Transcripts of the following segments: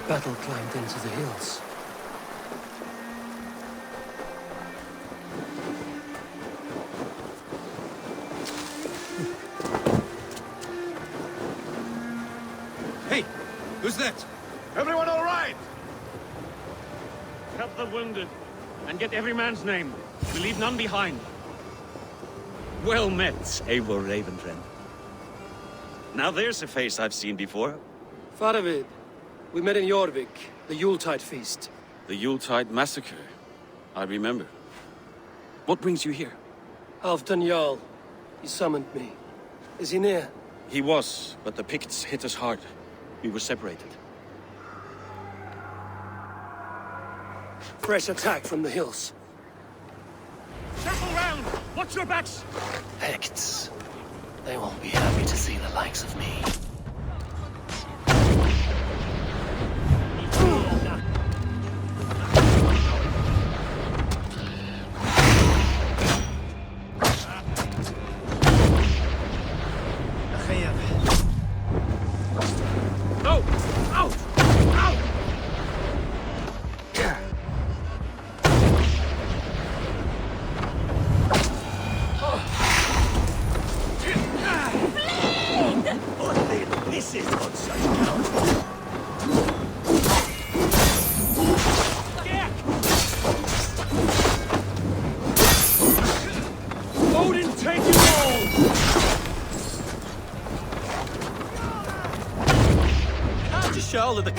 battle climbed into the hills. Hey! Who's that? Everyone all right? Help the wounded, and get every man's name. We leave none behind. Well met, Eivor Ravenfriend. Now there's a face I've seen before. Faravid, we met in Jorvik, the Yuletide feast. The Yuletide massacre. I remember. What brings you here? Halfdan Jarl. He summoned me. Is he near? He was, but the Picts hit us hard. We were separated. Fresh attack from the hills. Circle round! Watch your backs! Picts. They won't be happy to see the likes of me. Shell of the...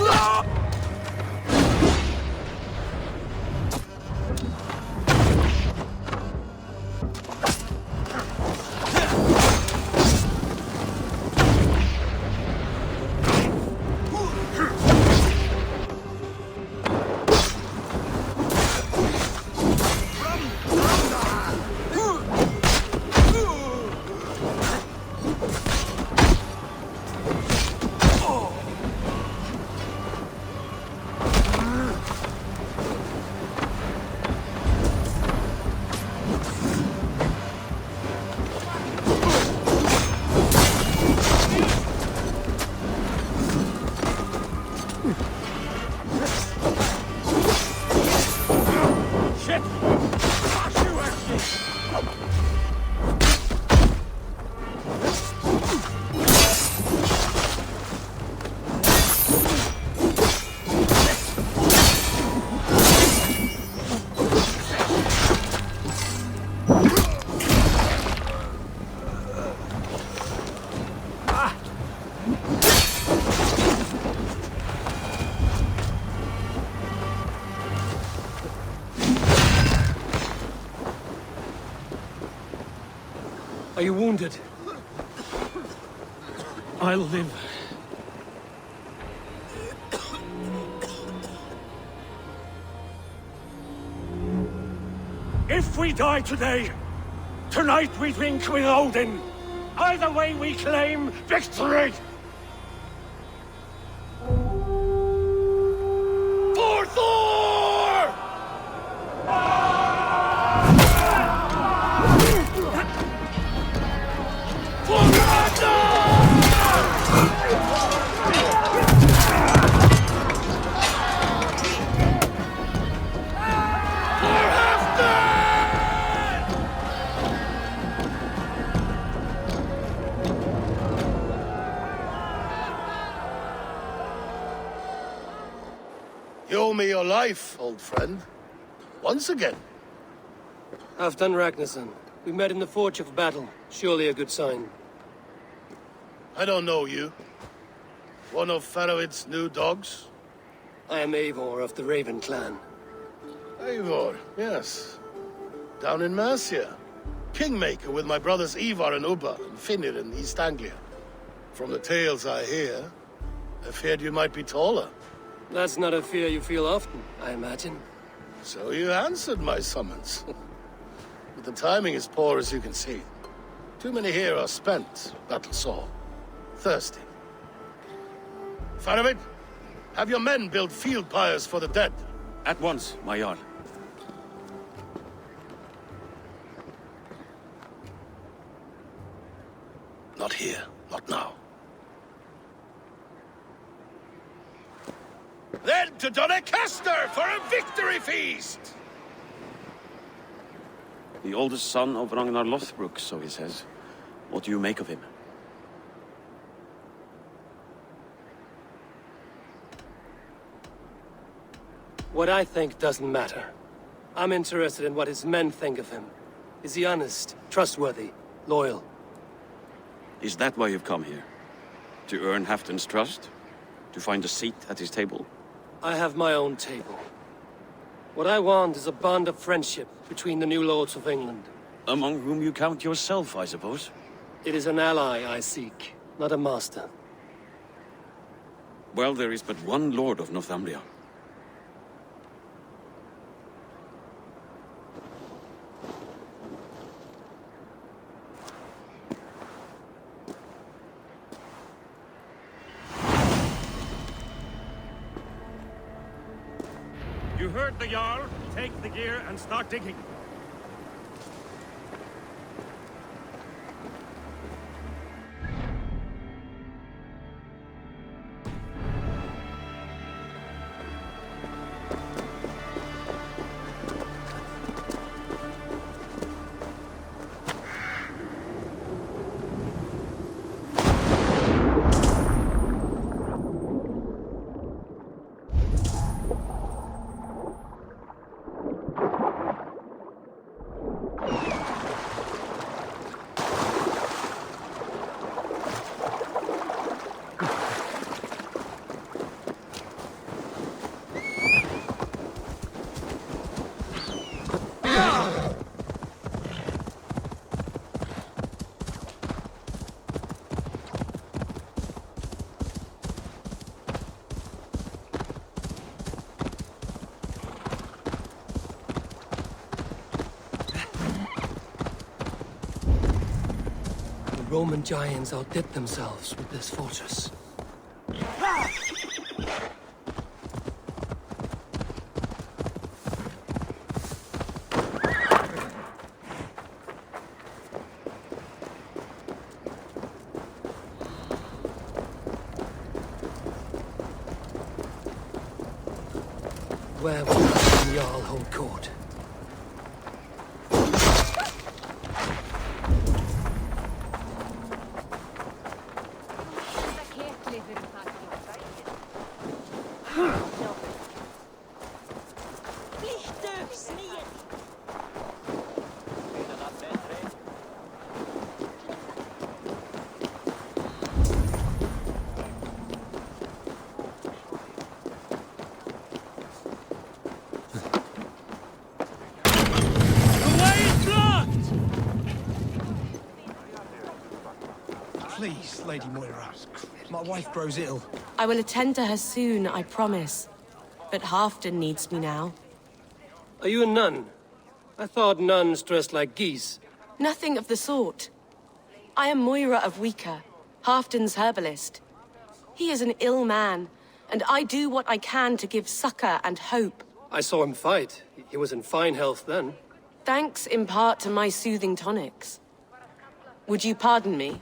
Are you wounded? I'll live. If we die today, tonight we drink with Odin. Either way we claim victory! For Thor! For Ragnar! You owe me your life, old friend. Once again. Halfdan Ragnarsson. We met in the Forge of Battle. Surely a good sign. I don't know you. One of Faroid's new dogs? I am Eivor of the Raven clan. Eivor, yes. Down in Mercia. Kingmaker with my brothers Ivar and Ubba and Finnr in East Anglia. From the tales I hear, I feared you might be taller. That's not a fear you feel often, I imagine. So you answered my summons. But the timing is poor, as you can see. Too many here are spent, battle sore, thirsty. Faramid, have your men build field pyres for the dead. At once, my Jarl. Not here, not now. Then to Doncaster for a victory feast! The oldest son of Ragnar Lothbrok, so he says. What do you make of him? What I think doesn't matter. I'm interested in what his men think of him. Is he honest, trustworthy, loyal? Is that why you've come here? To earn Halfdan's trust? To find a seat at his table? I have my own table. What I want is a bond of friendship between the new lords of England. Among whom you count yourself, I suppose? It is an ally I seek, not a master. Well, there is but one lord of Northumbria. You heard the Jarl. Take the gear and start digging. The Roman giants outdid themselves with this fortress. Where will the Jarl hold court? Please, Lady Moira. My wife grows ill. I will attend to her soon, I promise. But Halfdan needs me now. Are you a nun? I thought nuns dressed like geese. Nothing of the sort. I am Moira of Wika, Halfdan's herbalist. He is an ill man, and I do what I can to give succor and hope. I saw him fight. He was in fine health then. Thanks in part to my soothing tonics. Would you pardon me?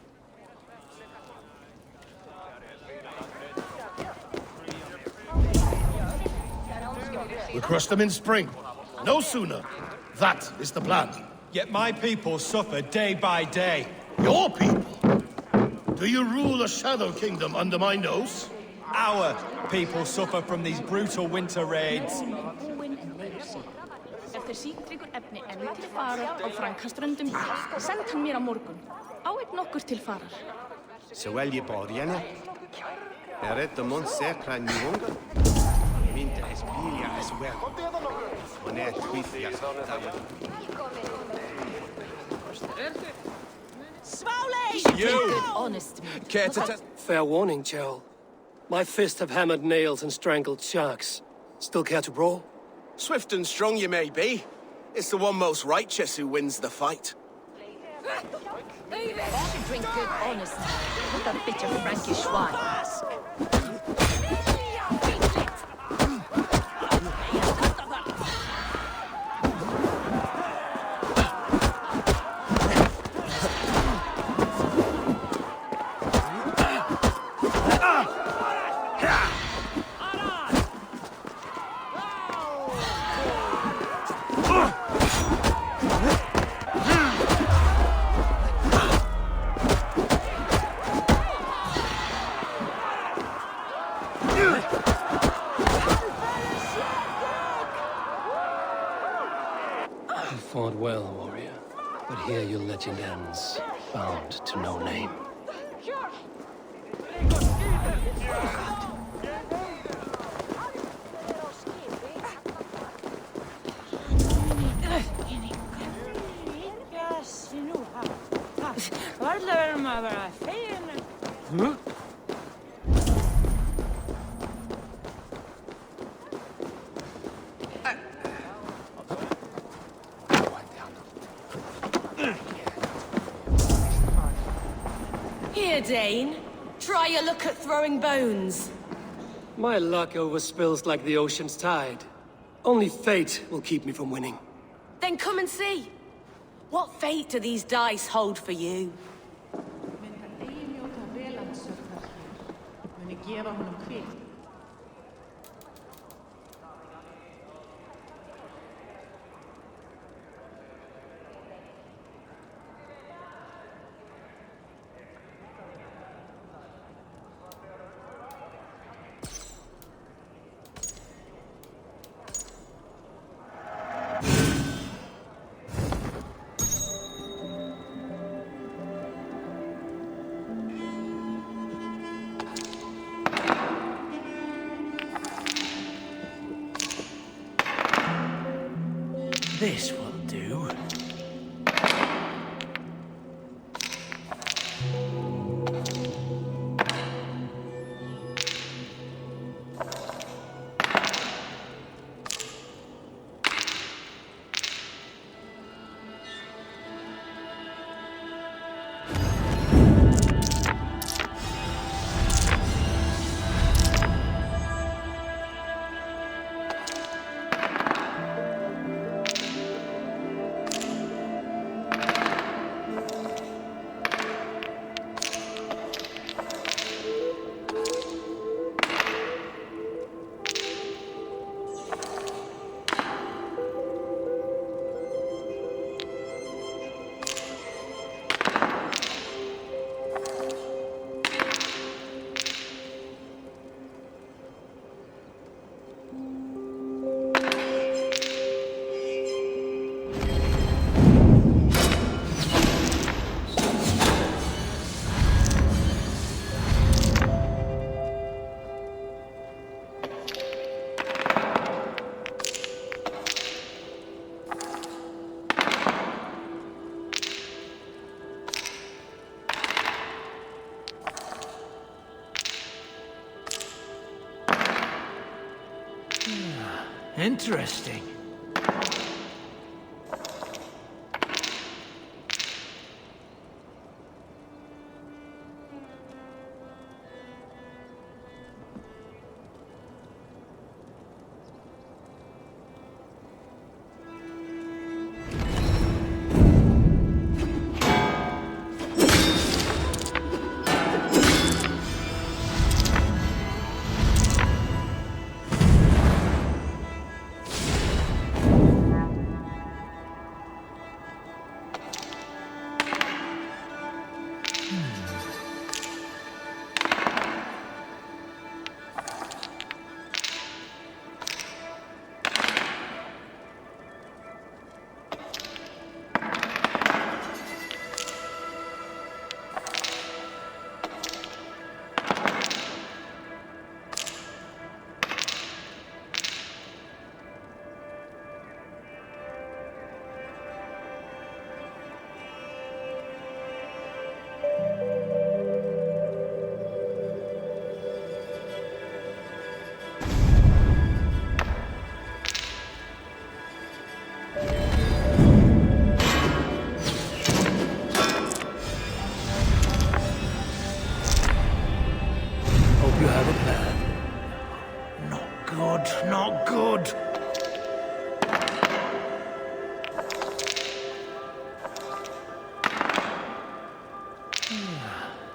We'll crush them in spring. No sooner. That is the plan. Yet my people suffer day by day. Your people? Do you rule a shadow kingdom under my nose? Our people suffer from these brutal winter raids. Ef þeir sítryggur efni enn til farar á Frankaströndum, send hann mér á morgun. Á einn nokkur til farar. Så väljer borgarna. Är det de säkra nivåer? Inte as billiga as well. Och när twistiga. Honest me. Care to test? Fair warning, Jarl. My fists have hammered nails and strangled sharks. Still care to brawl? Swift and strong you may be. It's the one most righteous who wins the fight. Should drink good honest. Not a bit of Frankish wine. You fought well, warrior. But here your legend ends, bound to no name. Here, Dane. Try your luck at throwing bones. My luck overspills like the ocean's tide. Only fate will keep me from winning. Then come and see. What fate do these dice hold for you? This will do. Interesting. Not good.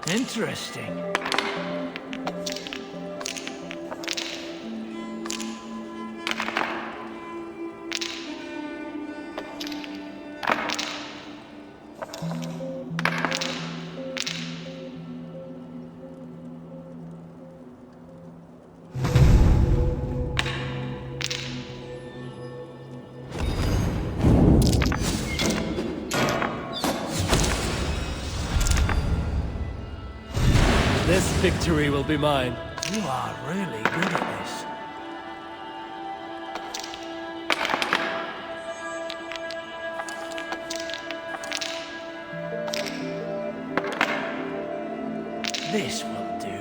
Interesting. victory will be mine. You are really good at this. This will do.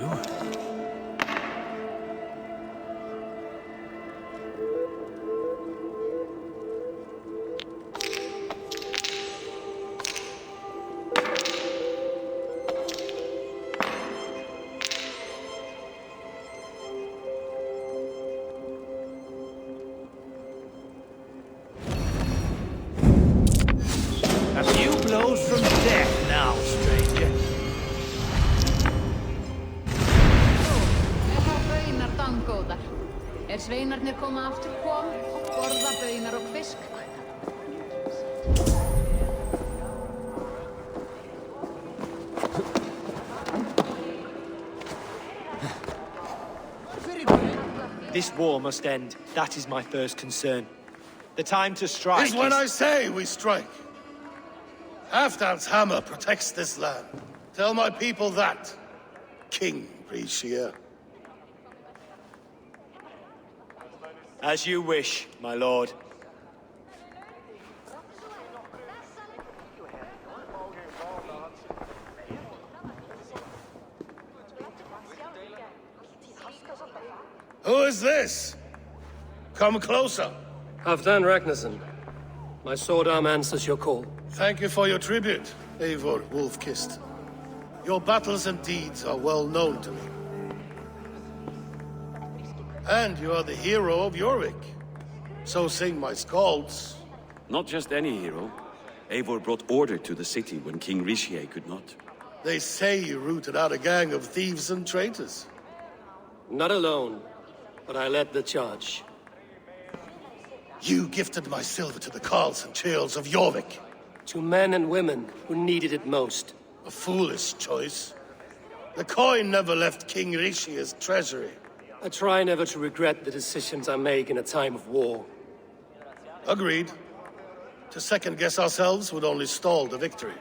A few blows from death now, stranger. Baunar dangóðar. Sveinarnir koma aftur kom, borða baunar og fisk. This war must end. That is my first concern. The time to strike is when I say we strike. Halfdan's hammer protects this land. Tell my people that, King Rishia. As you wish, my lord. Who is this? Come closer. Halfdan Ragnarsson. My sword arm answers your call. Thank you for your tribute, Eivor Wolf-Kissed. Your battles and deeds are well known to me. And you are the hero of Jorvik. So sing my skalds. Not just any hero. Eivor brought order to the city when King Rishie could not. They say you rooted out a gang of thieves and traitors. Not alone, but I led the charge. You gifted my silver to the carls and churls of Jorvik. To men and women who needed it most. A foolish choice. The coin never left King Rishia's treasury. I try never to regret the decisions I make in a time of war. Agreed. To second-guess ourselves would only stall the victory.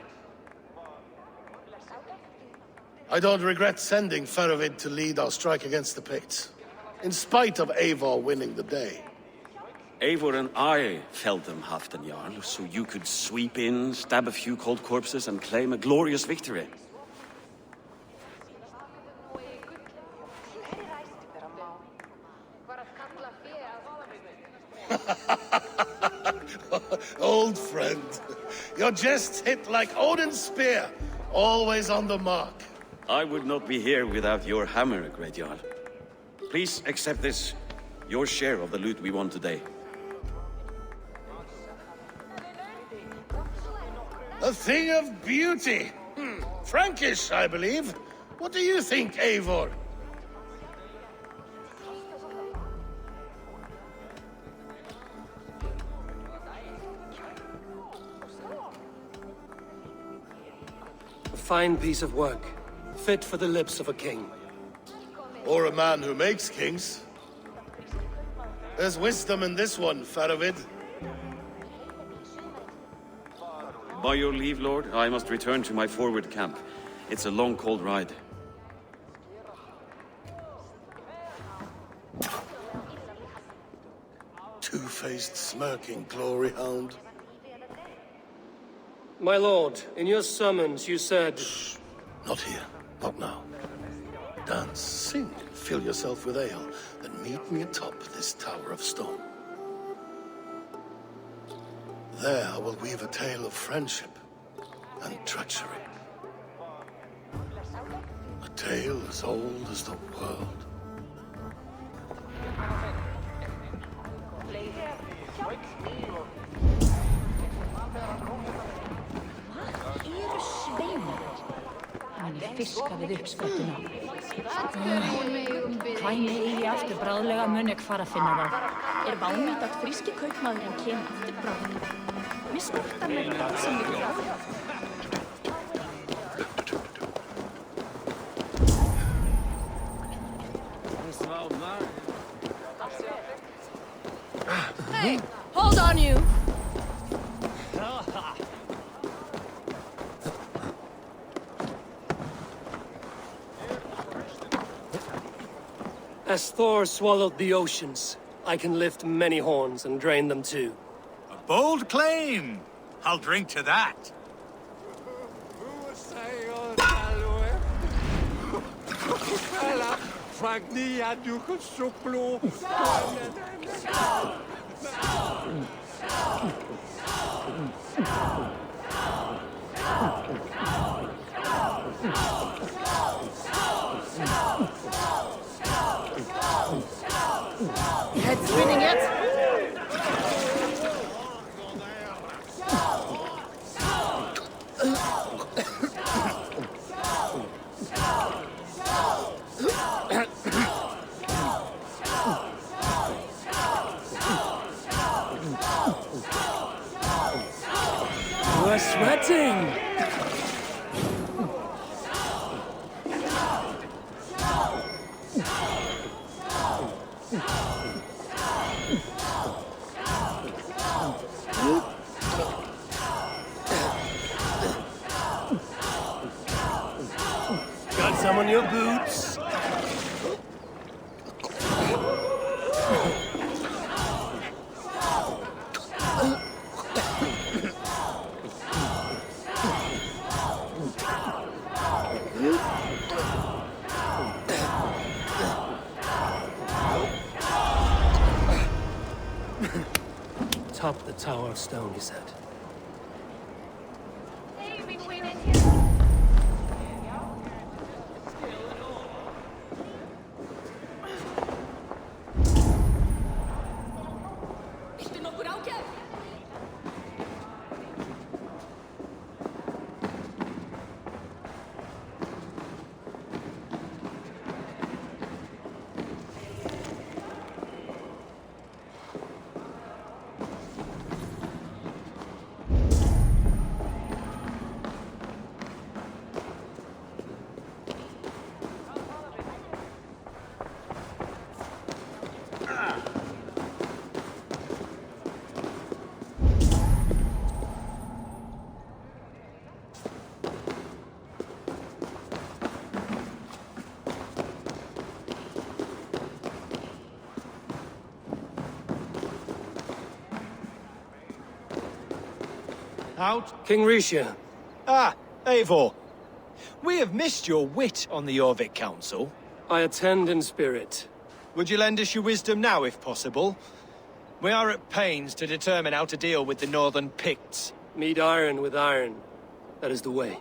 I don't regret sending Faravid to lead our strike against the Picts, in spite of Eivor winning the day. Eivor and I felled them, Halfdan Jarl, so you could sweep in, stab a few cold corpses, and claim a glorious victory. Old friend, your jests hit like Odin's spear, always on the mark. I would not be here without your hammer, Great Jarl. Please accept this, your share of the loot we won today. A thing of beauty. Frankish, I believe. What do you think, Eivor? A fine piece of work, fit for the lips of a king. Or a man who makes kings. There's wisdom in this one, Faravid. By your leave, Lord, I must return to my forward camp. It's a long, cold ride. Two-faced, smirking glory hound. My lord, in your summons you said... Shh. Not here. Not now. Dance, sing, fill yourself with ale, then meet me atop this tower of stone. There I will weave a tale of friendship and treachery. A tale as old as the world. Fiska við uppsprettuna. Kvæmi eigi aftur bráðlega mun ekki fara að finna það. Vánlegt að fríski kaupmaðurinn kemur aftur bráðlega. Við skortar með það sem við gráðum. Hey, hold on you! As Thor swallowed the oceans, I can lift many horns and drain them too. A bold claim. I'll drink to that. Head spinning yet? We're sweating! Got some on your boots? Top the Tower of Stone, you said. Out. King Risha. Ah, Eivor. We have missed your wit on the Jorvik Council. I attend in spirit. Would you lend us your wisdom now, if possible? We are at pains to determine how to deal with the Northern Picts. Meet iron with iron. That is the way.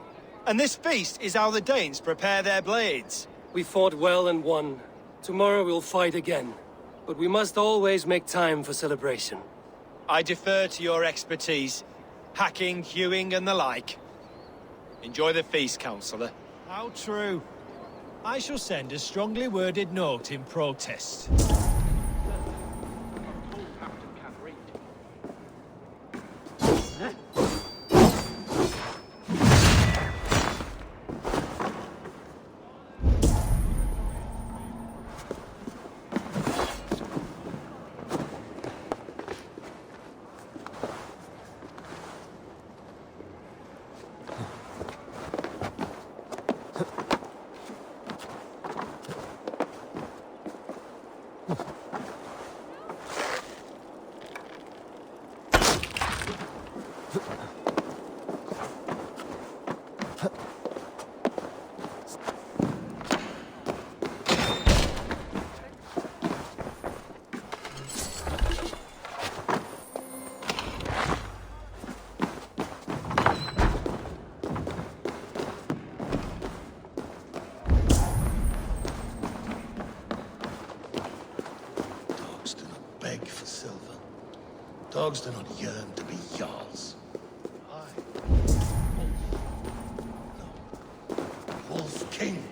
And this feast is how the Danes prepare their blades. We fought well and won. Tomorrow we'll fight again. But we must always make time for celebration. I defer to your expertise. Hacking, hewing, and the like. Enjoy the feast, Councillor. How true. I shall send a strongly worded note in protest. Dogs do not yearn to be Jarls. No. Wolf King.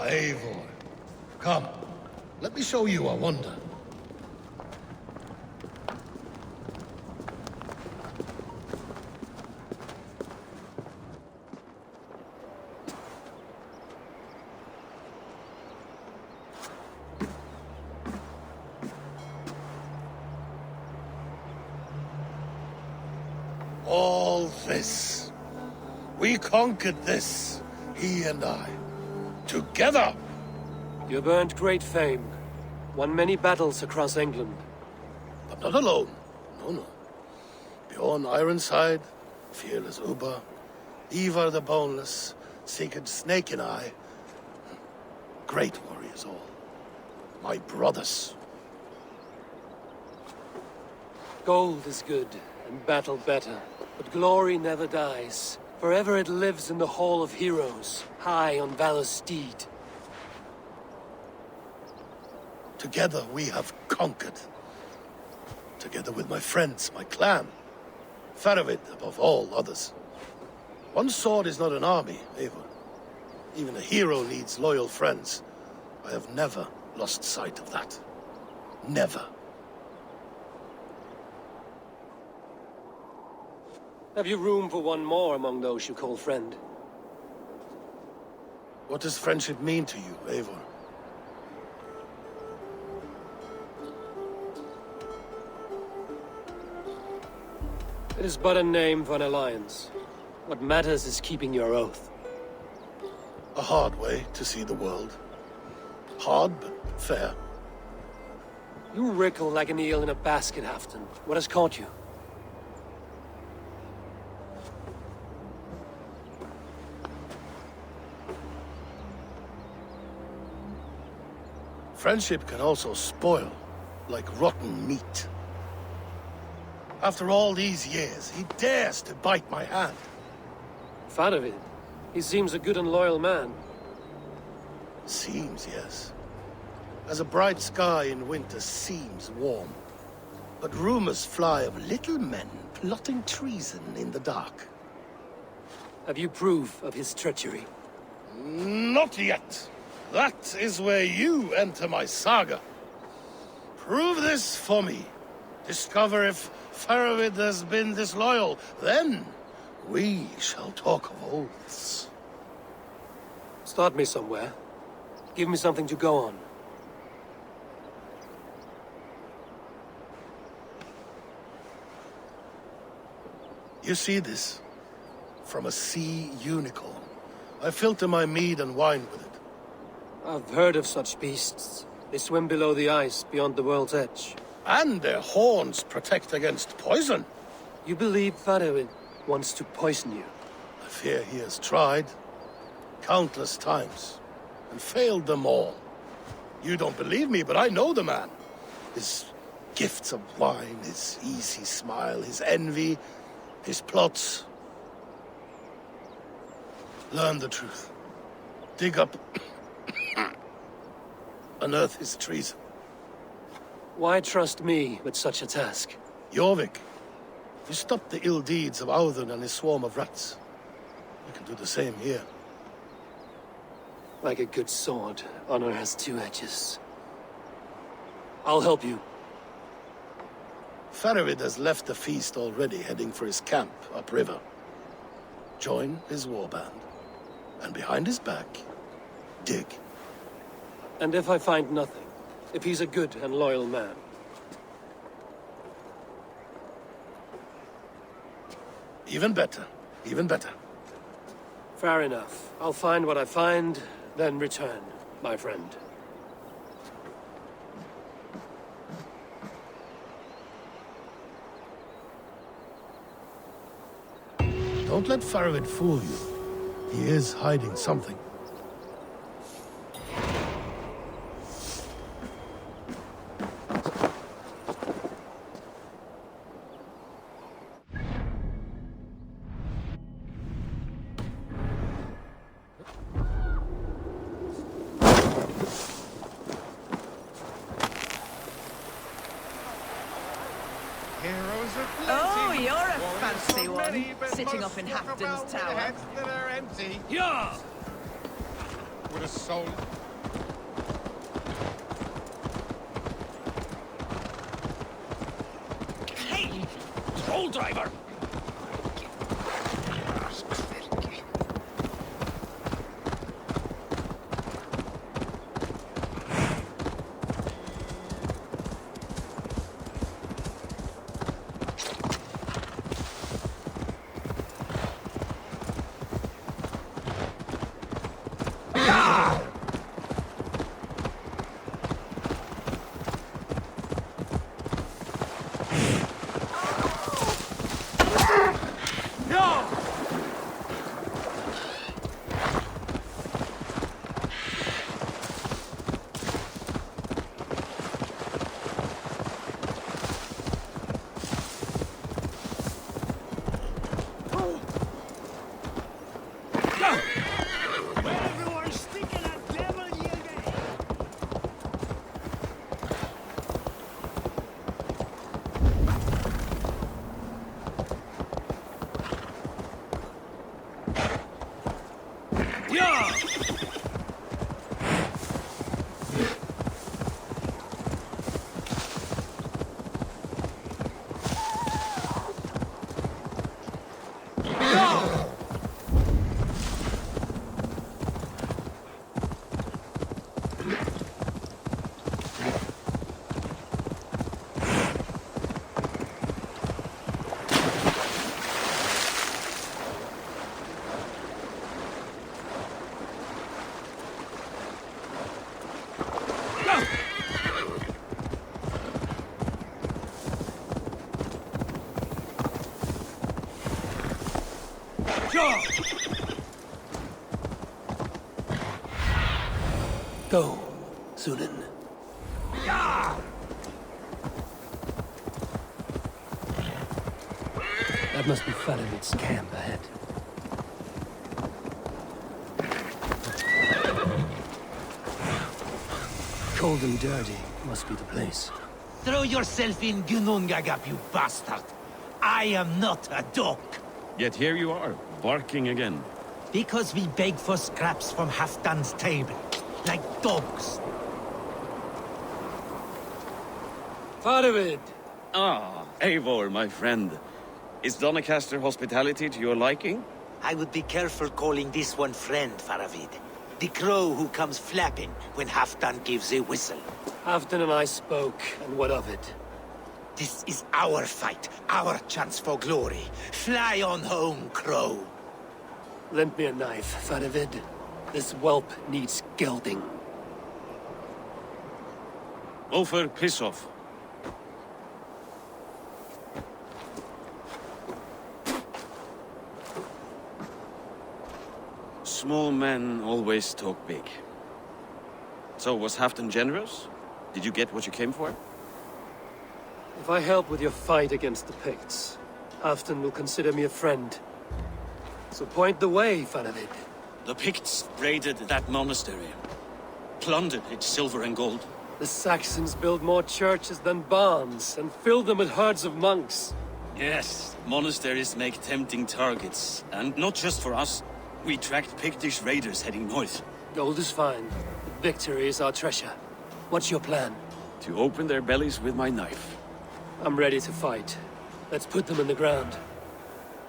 Eivor. Come, let me show you a wonder. All this. We conquered this, he and I. Together! You've earned great fame. Won many battles across England. But not alone. No. Bjorn Ironside, fearless Uber, Ivar the Boneless, Sigurd Snake and I. Great warriors all. My brothers. Gold is good, and battle better. But glory never dies. Forever it lives in the Hall of Heroes, high on Valor's steed. Together we have conquered. Together with my friends, my clan. Faravid above all others. One sword is not an army, Eivor. Even a hero needs loyal friends. I have never lost sight of that. Never. Have you room for one more among those you call friend? What does friendship mean to you, Eivor? It is but a name for an alliance. What matters is keeping your oath. A hard way to see the world. Hard, but fair. You wriggle like an eel in a basket, Hafton. What has caught you? Friendship can also spoil, like rotten meat. After all these years, he dares to bite my hand. Faravid. He seems a good and loyal man. Seems, yes. As a bright sky in winter seems warm. But rumors fly of little men plotting treason in the dark. Have you proof of his treachery? Not yet. That is where you enter my saga. Prove this for me. Discover if Faravid has been disloyal. Then we shall talk of oaths. Start me somewhere. Give me something to go on. You see this? From a sea unicorn. I filter my mead and wine with it. I've heard of such beasts. They swim below the ice, beyond the world's edge. And their horns protect against poison. You believe Faravid wants to poison you? I fear he has tried. Countless times. And failed them all. You don't believe me, but I know the man. His gifts of wine, his easy smile, his envy, his plots. Learn the truth. Dig up... unearth his treason. Why trust me with such a task? Jorvik, you stopped the ill deeds of Audun and his swarm of rats. You can do the same here. Like a good sword, honor has two edges. I'll help you. Faravid has left the feast already, heading for his camp upriver. Join his warband. And behind his back, dig. And if I find nothing? If he's a good and loyal man? Even better. Even better. Fair enough. I'll find what I find, then return, my friend. Don't let Faravid fool you. He is hiding something. Oh, you're a fancy one, sitting up in Hafton's tower. Heads that are empty. Yeah! With a soul pole driver! Go, Sunan. That must be Falavid's camp ahead. Cold and dirty must be the place. Throw yourself in Gunungagap, you bastard! I am not a dog! Yet here you are, barking again. Because we beg for scraps from Halfdan's table, like dogs. Falavid! Ah, Eivor, my friend. Is Doncaster hospitality to your liking? I would be careful calling this one friend, Faravid. The crow who comes flapping when Halfdan gives a whistle. Halfdan and I spoke, and what of it? This is our fight, our chance for glory. Fly on home, crow. Lend me a knife, Falavid. This whelp needs gelding. Ofer, piss off. Small men always talk big. So, was Halfdan generous? Did you get what you came for? If I help with your fight against the Picts, Halfdan will consider me a friend. So point the way, Falavid. The Picts raided that monastery, plundered its silver and gold. The Saxons build more churches than barns, and fill them with herds of monks. Yes, monasteries make tempting targets, and not just for us. We tracked Pictish raiders heading north. Gold is fine, but victory is our treasure. What's your plan? To open their bellies with my knife. I'm ready to fight. Let's put them in the ground.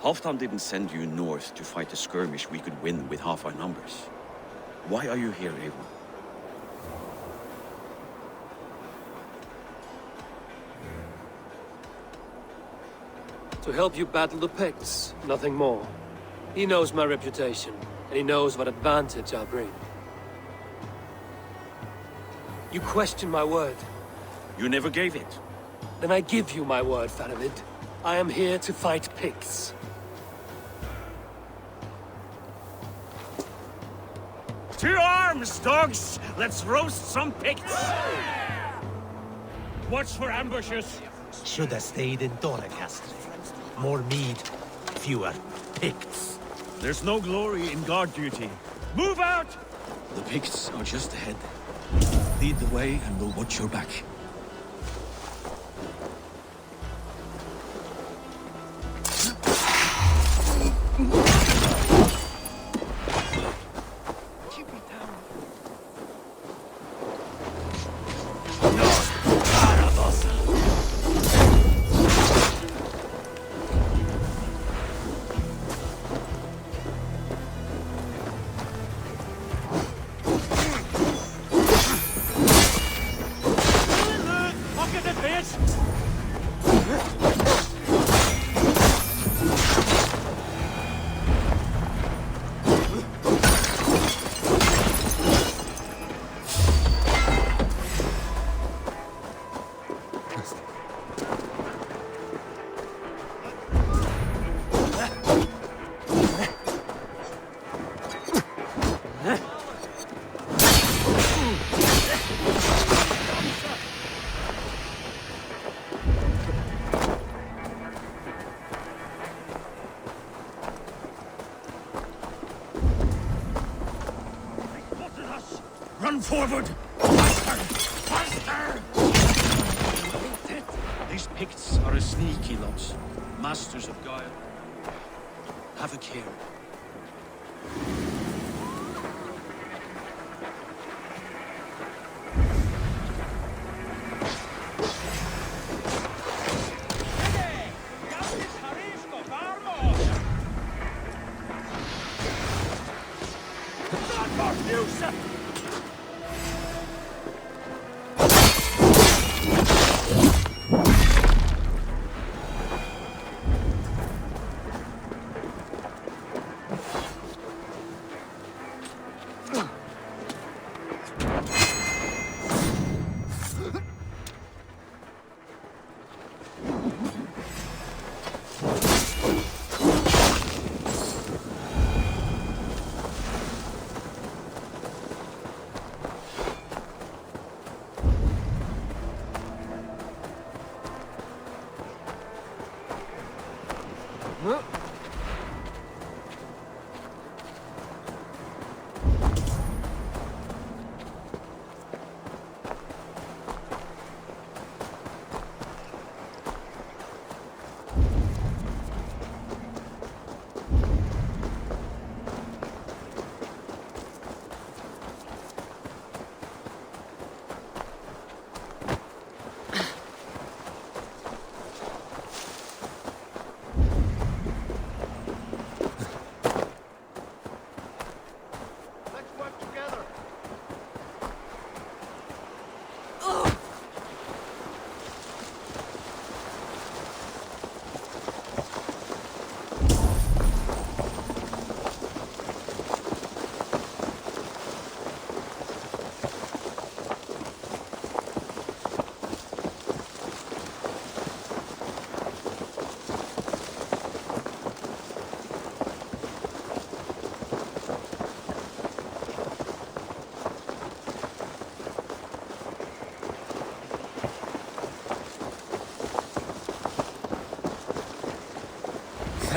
Halfdan didn't send you north to fight a skirmish we could win with half our numbers. Why are you here, Eivor? To help you battle the Picts, nothing more. He knows my reputation, and he knows what advantage I'll bring. You question my word. You never gave it. Then I give you my word, Falavid. I am here to fight Picts. To arms, dogs! Let's roast some Picts! Watch for ambushes. Should have stayed in Doncaster. More mead, fewer Picts. There's no glory in guard duty. Move out! The Picts are just ahead. Lead the way and we'll watch your back. On forward! Faster! Faster! These Picts are a sneaky lot. Masters of guile. Have a care.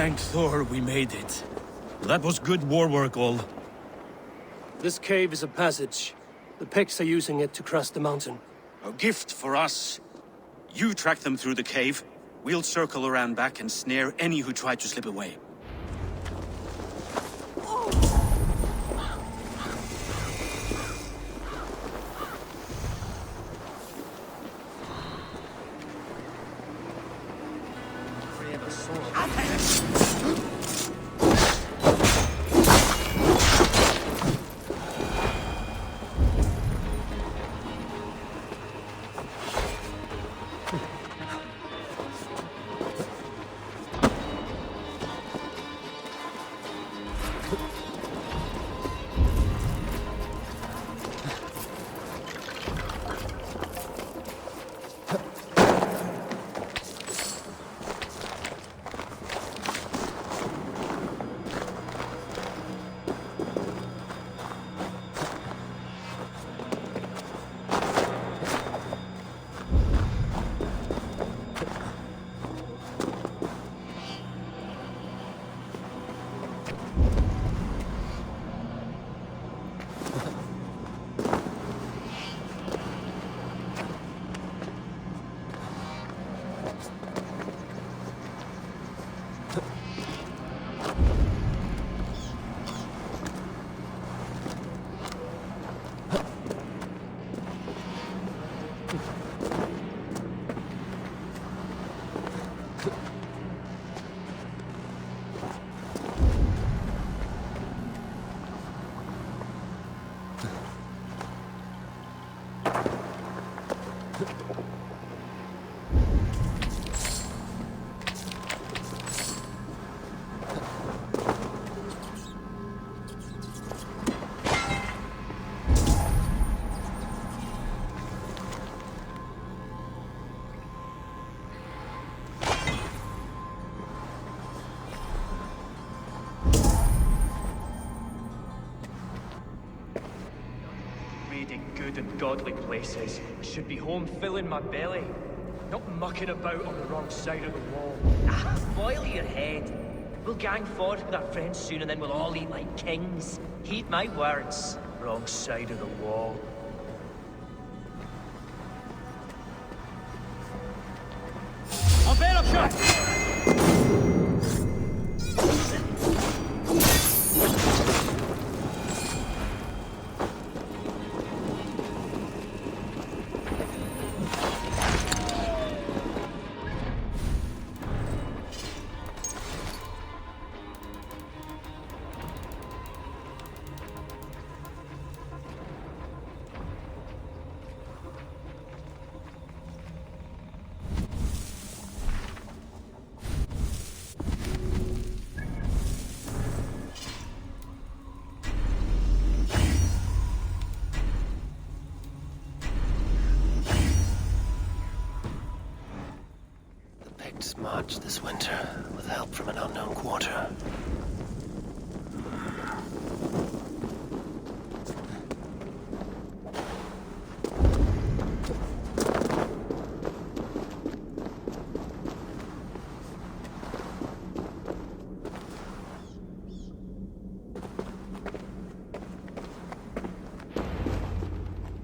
Thank Thor we made it. That was good war work, all. This cave is a passage. The Picts are using it to cross the mountain. A gift for us. You track them through the cave. We'll circle around back and snare any who try to slip away. Good and godly places should be home filling my belly, not mucking about on the wrong side of the wall. Ah, boil your head. We'll gang forth with our friends soon and then we'll all eat like kings. Heed my words. Wrong side of the wall. March this winter with help from an unknown quarter.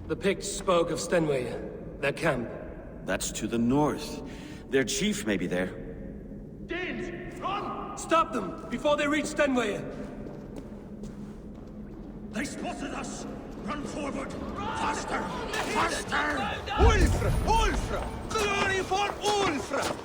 The Picts spoke of Stenway, their camp. That's to the north. Their chief may be there. Danes, run! Stop them before they reach Stenway. They spotted us! Run forward! Faster! Faster! Ulfra! Ulfra! Glory for Ulfra!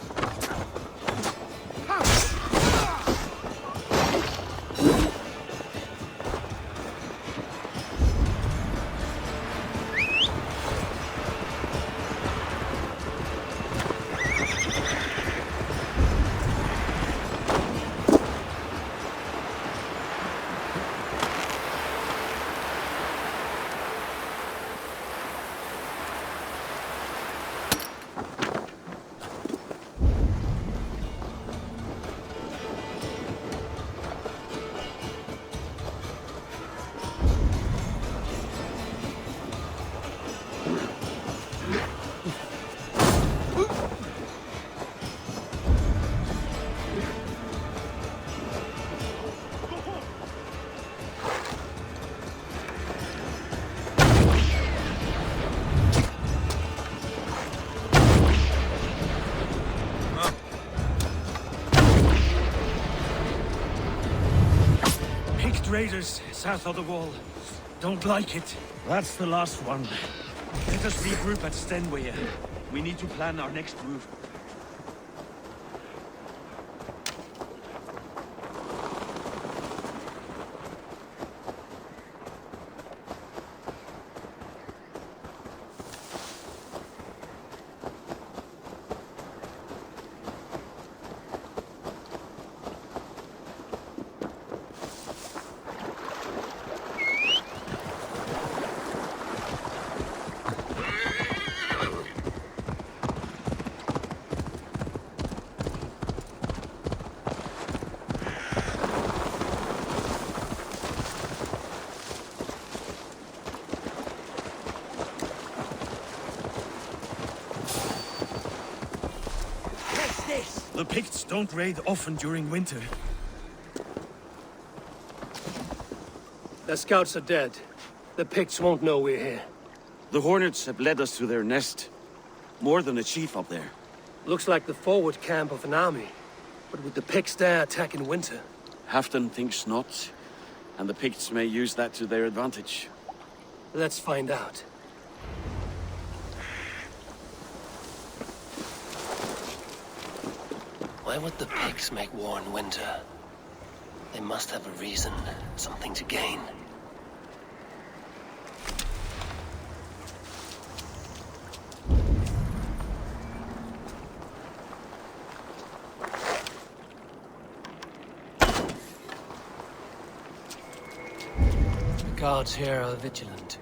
Raiders south of the wall. Don't like it. That's the last one. Let us regroup at Stenway. We need to plan our next move. The Picts don't raid often during winter. Their scouts are dead. The Picts won't know we're here. The Hornets have led us to their nest. More than a chief up there. Looks like the forward camp of an army. But would the Picts dare attack in winter? Halfdan thinks not. And the Picts may use that to their advantage. Let's find out. Why would the Picts make war in winter? They must have a reason, something to gain. The guards here are vigilant.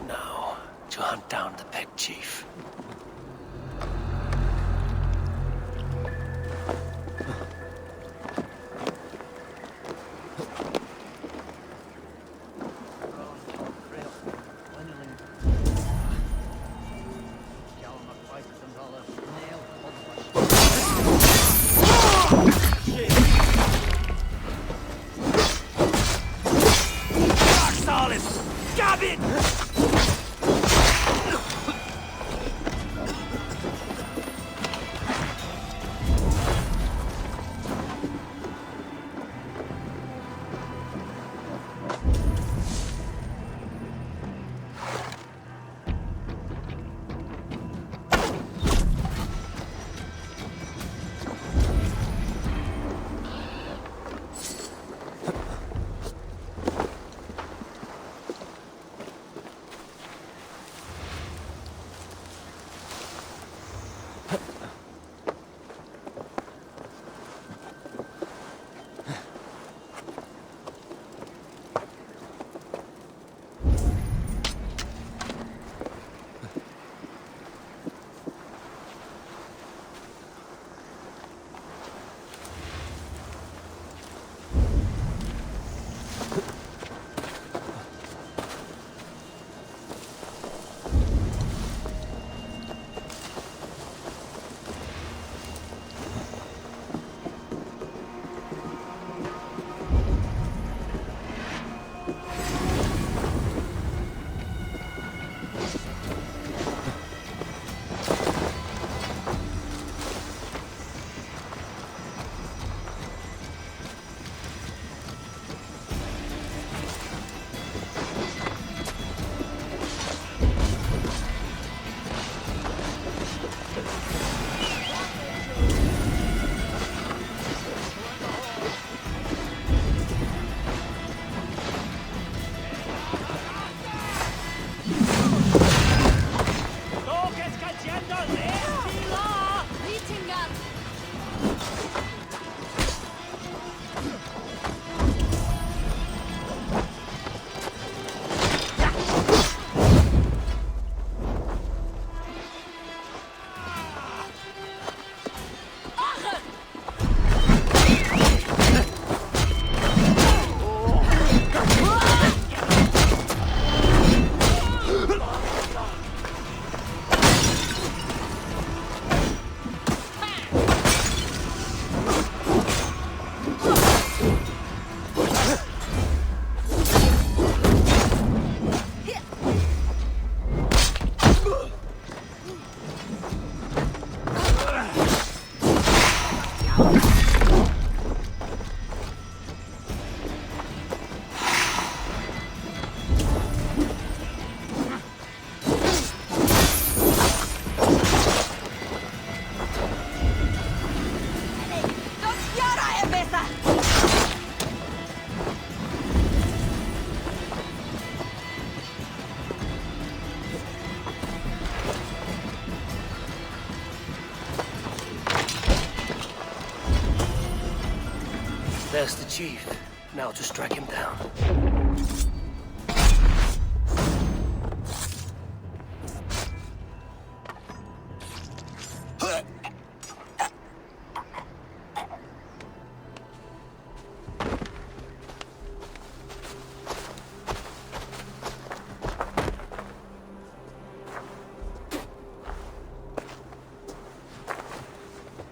Now, to hunt down the Pict chief. There's the chief. Now to strike him down.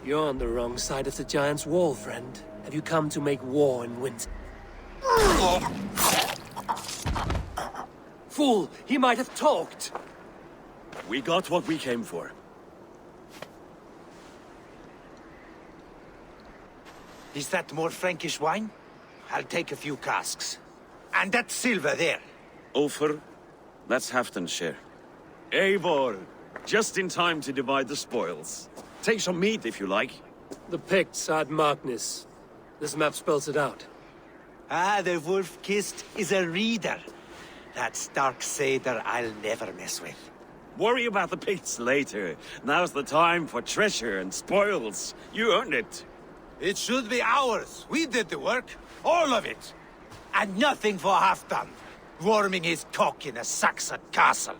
You're on the wrong side of the giant's wall, friend. Have you come to make war and win? Fool! He might have talked! We got what we came for. Is that more Frankish wine? I'll take a few casks. And that silver there. Ulfr, that's Halfdan's share. Eivor, just in time to divide the spoils. Take some meat if you like. The Picts had Magnus. This map spells it out. Ah, the wolf-kissed is a reader. That stark satyr I'll never mess with. Worry about the Picts later. Now's the time for treasure and spoils. You earned it. It should be ours. We did the work. All of it. And nothing for Halfdan. Warming his cock in a Saxon castle.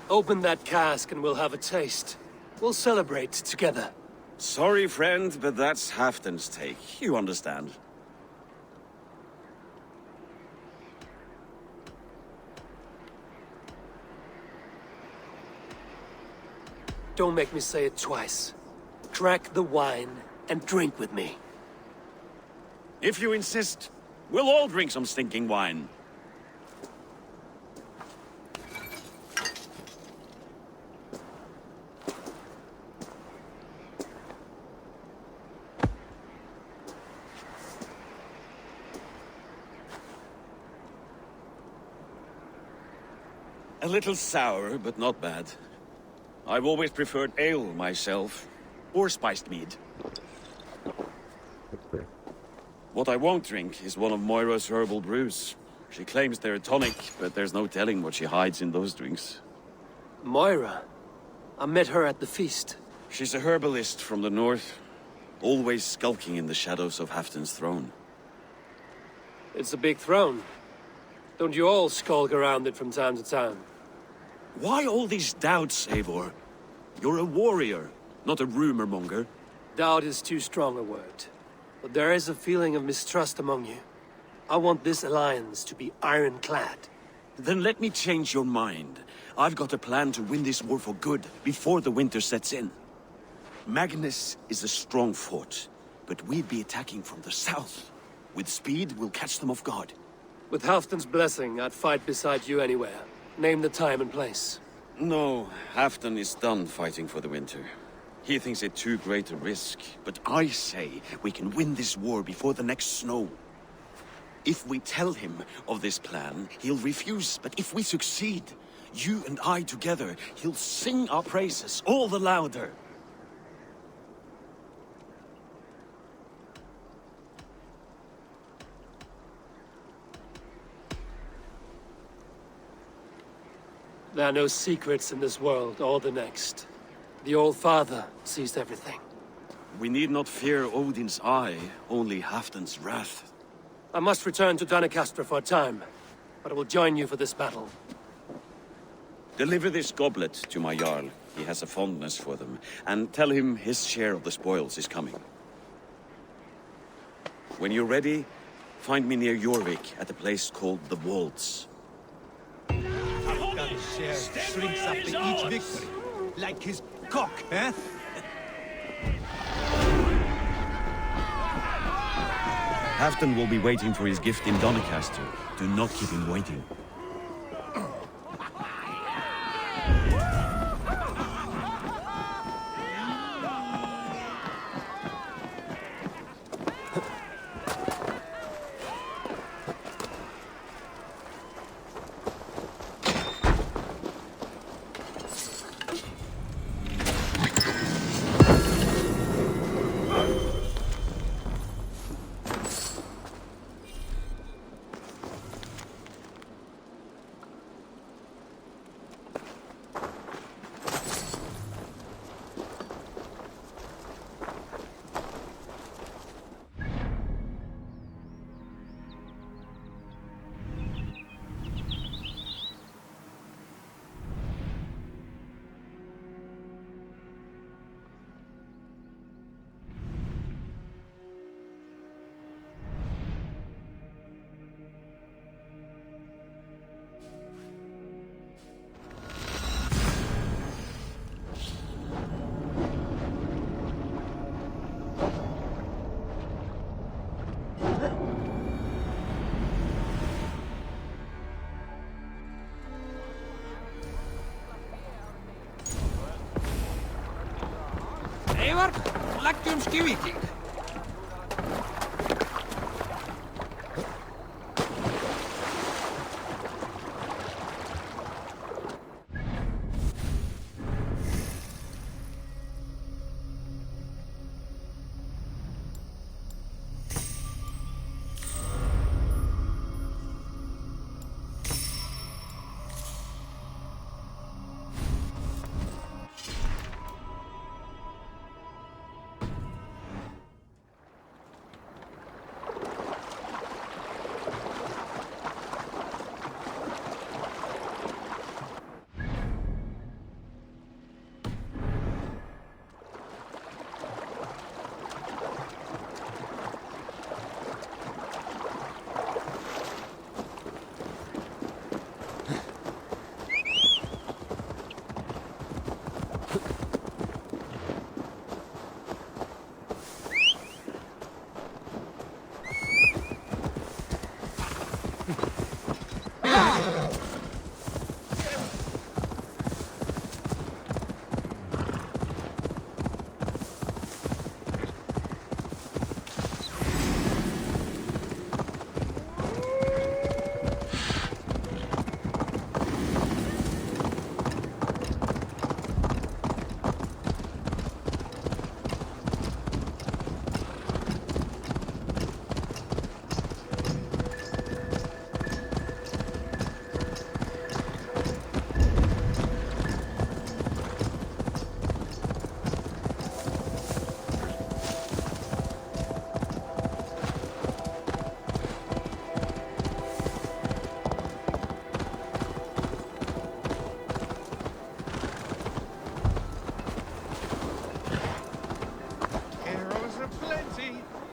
Open that cask and we'll have a taste. We'll celebrate together. Sorry, friend, but that's Halfdan's take. You understand. Don't make me say it twice. Crack the wine and drink with me. If you insist, we'll all drink some stinking wine. A little sour, but not bad. I've always preferred ale myself, or spiced mead. What I won't drink is one of Moira's herbal brews. She claims they're a tonic, but there's no telling what she hides in those drinks. Moira? I met her at the feast. She's a herbalist from the north, always skulking in the shadows of Halfdan's throne. It's a big throne. Don't you all skulk around it from time to time? Why all these doubts, Eivor? You're a warrior, not a rumor monger. Doubt is too strong a word. But there is a feeling of mistrust among you. I want this alliance to be ironclad. Then let me change your mind. I've got a plan to win this war for good, before the winter sets in. Magnus is a strong fort, but we'd be attacking from the south. With speed, we'll catch them off guard. With Halfdan's blessing, I'd fight beside you anywhere. Name the time and place. No, Halfdan is done fighting for the winter. He thinks it too great a risk, but I say we can win this war before the next snow. If we tell him of this plan, he'll refuse, but if we succeed, you and I together, he'll sing our praises all the louder. There are no secrets in this world or the next. The All-Father sees everything. We need not fear Odin's eye, only Halfdan's wrath. I must return to Doncaster for a time, but I will join you for this battle. Deliver this goblet to my Jarl. He has a fondness for them. And tell him his share of the spoils is coming. When you're ready, find me near Jorvik at a place called the Wolds. Halfdan's share shrinks up to each victory. Like his cock, eh? Halfdan will be waiting for his gift in Doncaster. Do not keep him waiting. Eivor, leggjum skývíking.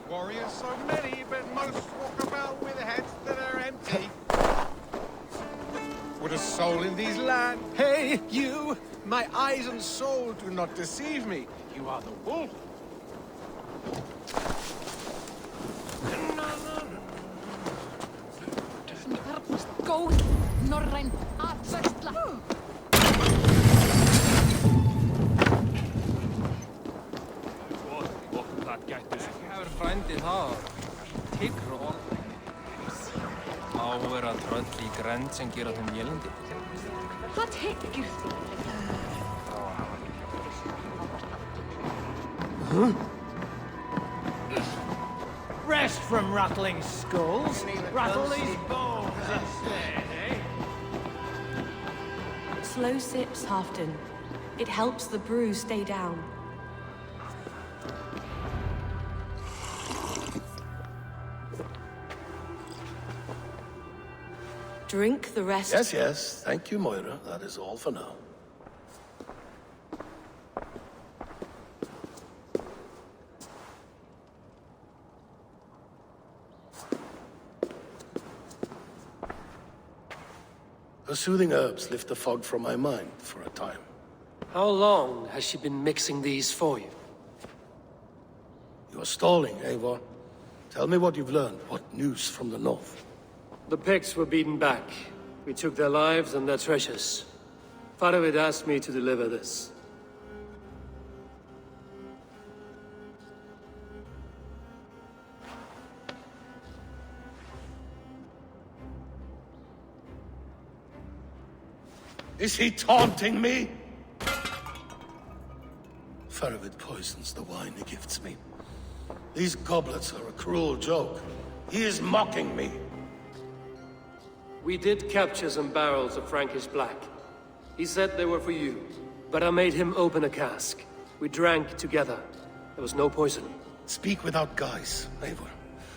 Warriors so many, but most walk about with heads that are empty. Would a soul in these lands? Hey, you! My eyes and soul do not deceive me. You are the wolf. Góð norræn atversla. Hefur frændið það tigr og orð. Má vera tröll í grennd sem gera þeim vélindi. Hvað tyggir þú? Rest from rattling skulls. Rattle these bones instead, eh? Slow sips, Halfdan. It helps the brew stay down. Drink the rest. Yes, yes. Thank you, Moira. That is all for now. Her soothing herbs lift the fog from my mind for a time. How long has she been mixing these for you? You are stalling, Eivor. Tell me what you've learned. What news from the north? The Picts were beaten back. We took their lives and their treasures. Faravid asked me to deliver this. Is he taunting me? Faravid poisons the wine he gifts me. These goblets are a cruel joke. He is mocking me. We did capture some barrels of Frankish black. He said they were for you, but I made him open a cask. We drank together. There was no poison. Speak without guise, Eivor.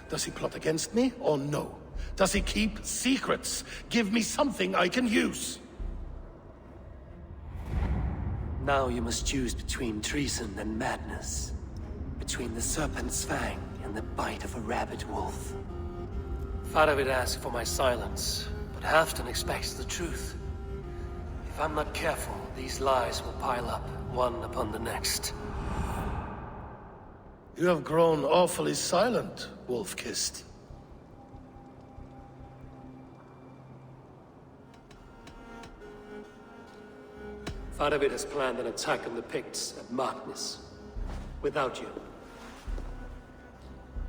Does he plot against me or no? Does he keep secrets? Give me something I can use. Now you must choose between treason and madness. Between the serpent's fang and the bite of a rabid wolf. Faravid asked for my silence, but Halfdan expects the truth. If I'm not careful, these lies will pile up, one upon the next. You have grown awfully silent, wolf-kissed. Faravid has planned an attack on the Picts at Magnus. without you.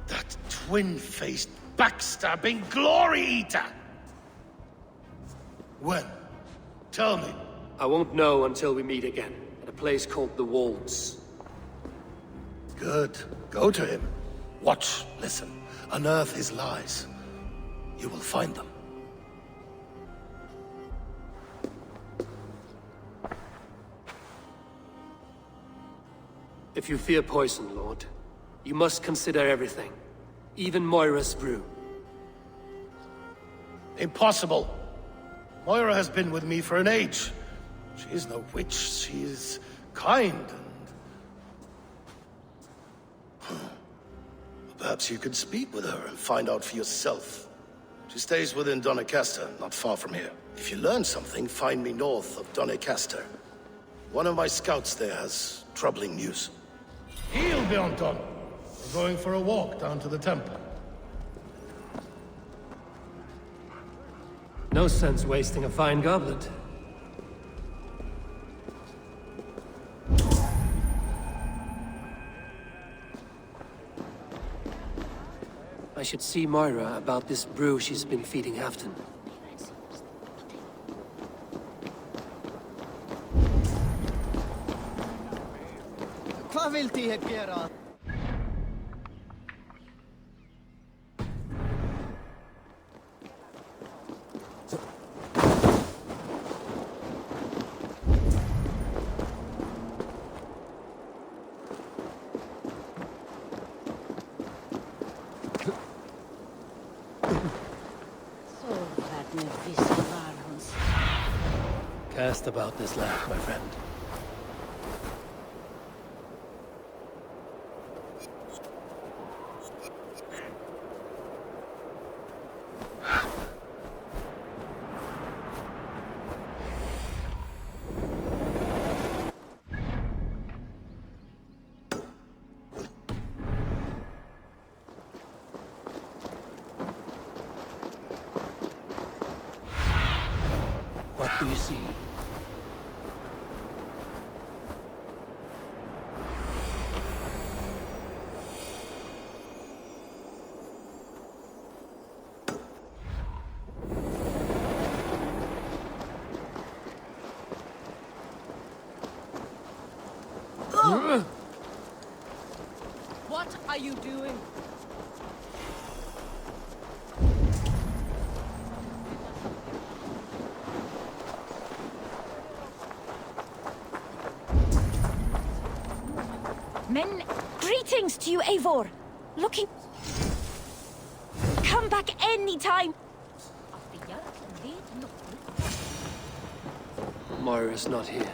That twin-faced, backstabbing glory eater! When? Tell me. I won't know until we meet again, at a place called the Wolds. Good. Go to him. Watch, listen. Unearth his lies. You will find them. If you fear poison, Lord, you must consider everything. Even Moira's brew. Impossible. Moira has been with me for an age. She is no witch. She is kind and... Perhaps you could speak with her and find out for yourself. She stays within Doncaster, not far from here. If you learn something, find me north of Doncaster. One of my scouts there has troubling news. Heal, Bjornton. We're going for a walk down to the temple. No sense wasting a fine goblet. I should see Moira about this brew she's been feeding Hafton. Hvað vildi ég gera? Cast about this land, my friend. What do you see? What are you doing? Men, greetings to you, Eivor. Looking... Come back anytime. Moira's not here.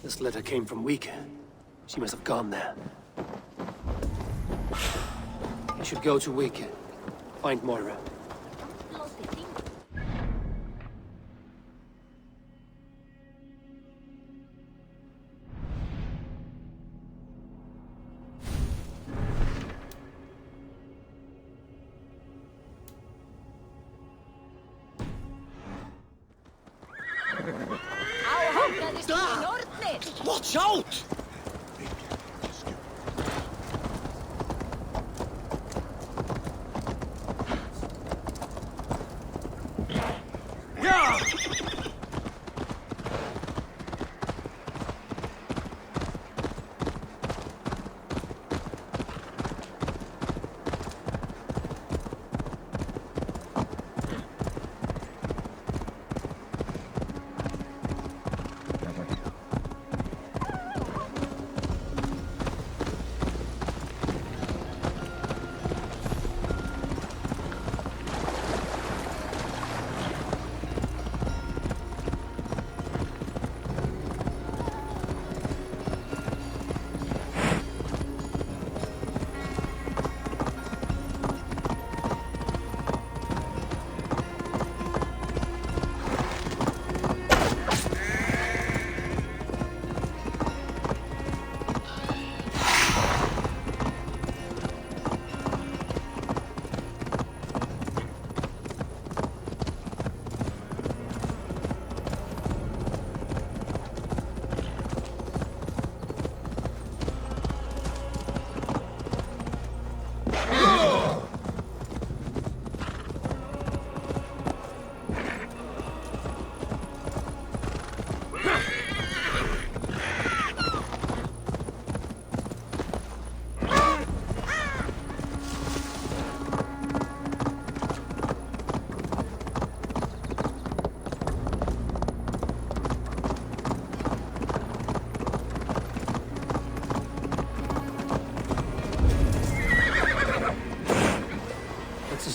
This letter came from Wika. She must have gone there. You should go to Wika. Find Moira. Watch out!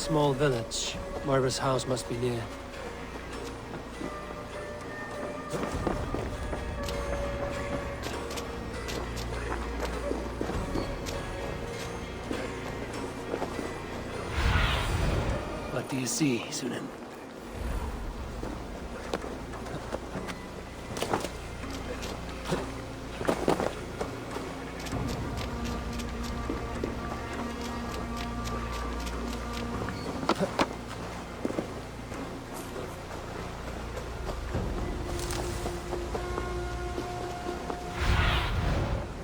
small village. Moira's house must be near. What do you see, Sunan?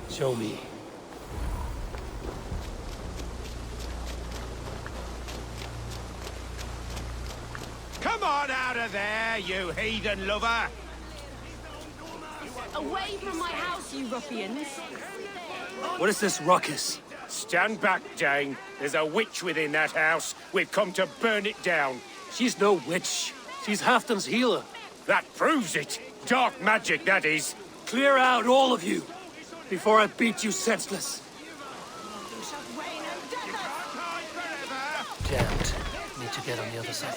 Show me. Come on out of there, you heathen lover! Away from my house, you ruffians! What is this ruckus? Stand back, Dane. There's a witch within that house. We've come to burn it down. She's no witch. She's Halfdan's healer. That proves it. Dark magic, that is. Clear out, all of you, before I beat you senseless. Damned. Need to get on the other side.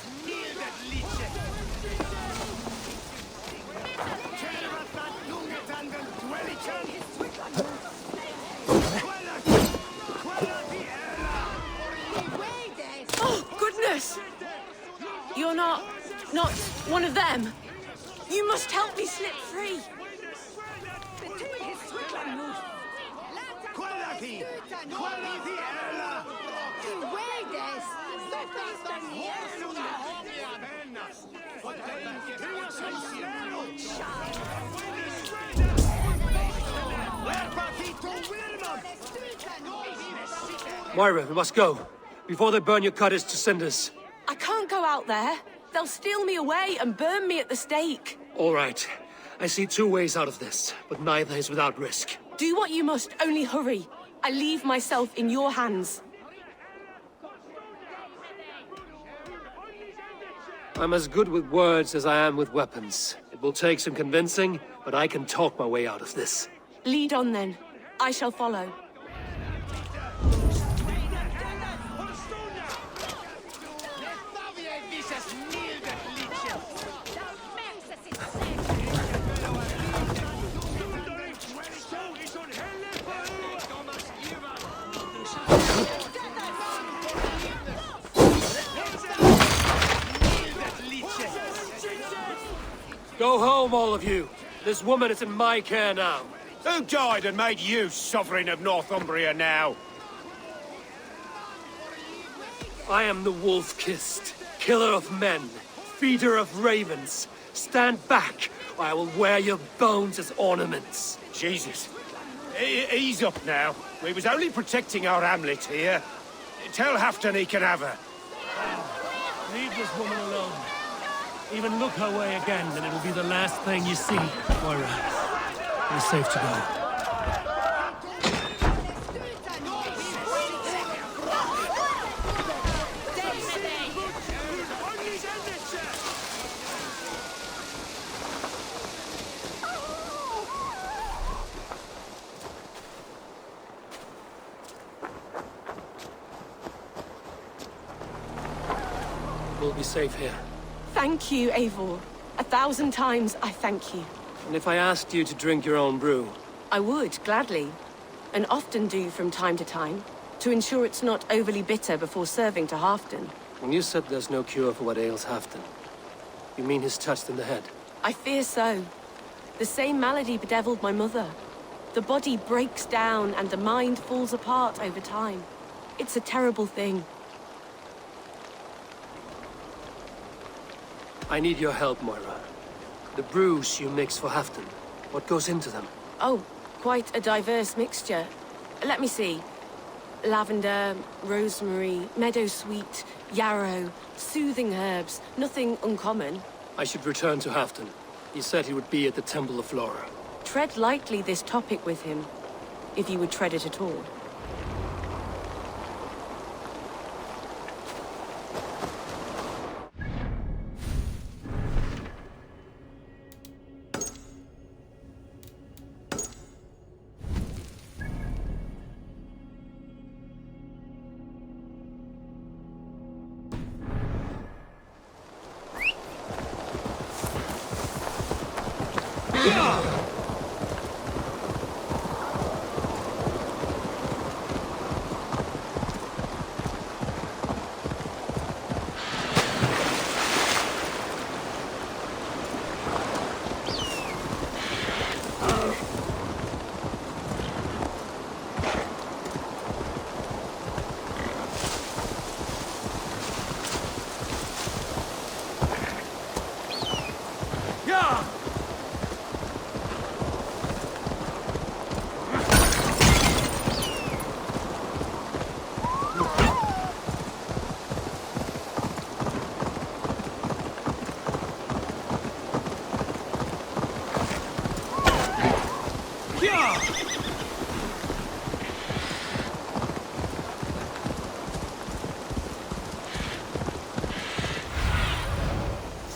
Oh, goodness! You're not one of them. You must help me slip free. Moira, we must go, before they burn your cottage to cinders. I can't go out there. They'll steal me away and burn me at the stake. All right. I see two ways out of this, but neither is without risk. Do what you must, only hurry. I leave myself in your hands. I'm as good with words as I am with weapons. It will take some convincing, but I can talk my way out of this. Lead on then. I shall follow. Go home, all of you. This woman is in my care now. Who died and made you sovereign of Northumbria now? I am the wolf-kissed, killer of men, feeder of ravens. Stand back, or I will wear your bones as ornaments. Jesus. Ease up now. We was only protecting our hamlet here. Tell Halfdan he can have her. Leave this woman alone. Even look her way again, and it'll be the last thing you see, Moira. You're safe to go. We'll be safe here. Thank you, Eivor. 1,000 times I thank you. And if I asked you to drink your own brew? I would, gladly. And often do from time to time, to ensure it's not overly bitter before serving to Halfdan. When you said there's no cure for what ails Halfdan, you mean he's touched in the head? I fear so. The same malady bedeviled my mother. The body breaks down and the mind falls apart over time. It's a terrible thing. I need your help, Moira. The brews you mix for Halfdan, what goes into them? Oh, quite a diverse mixture. Let me see. Lavender, rosemary, meadowsweet, yarrow, soothing herbs, nothing uncommon. I should return to Halfdan. He said he would be at the Temple of Flora. Tread lightly this topic with him, if you would tread it at all.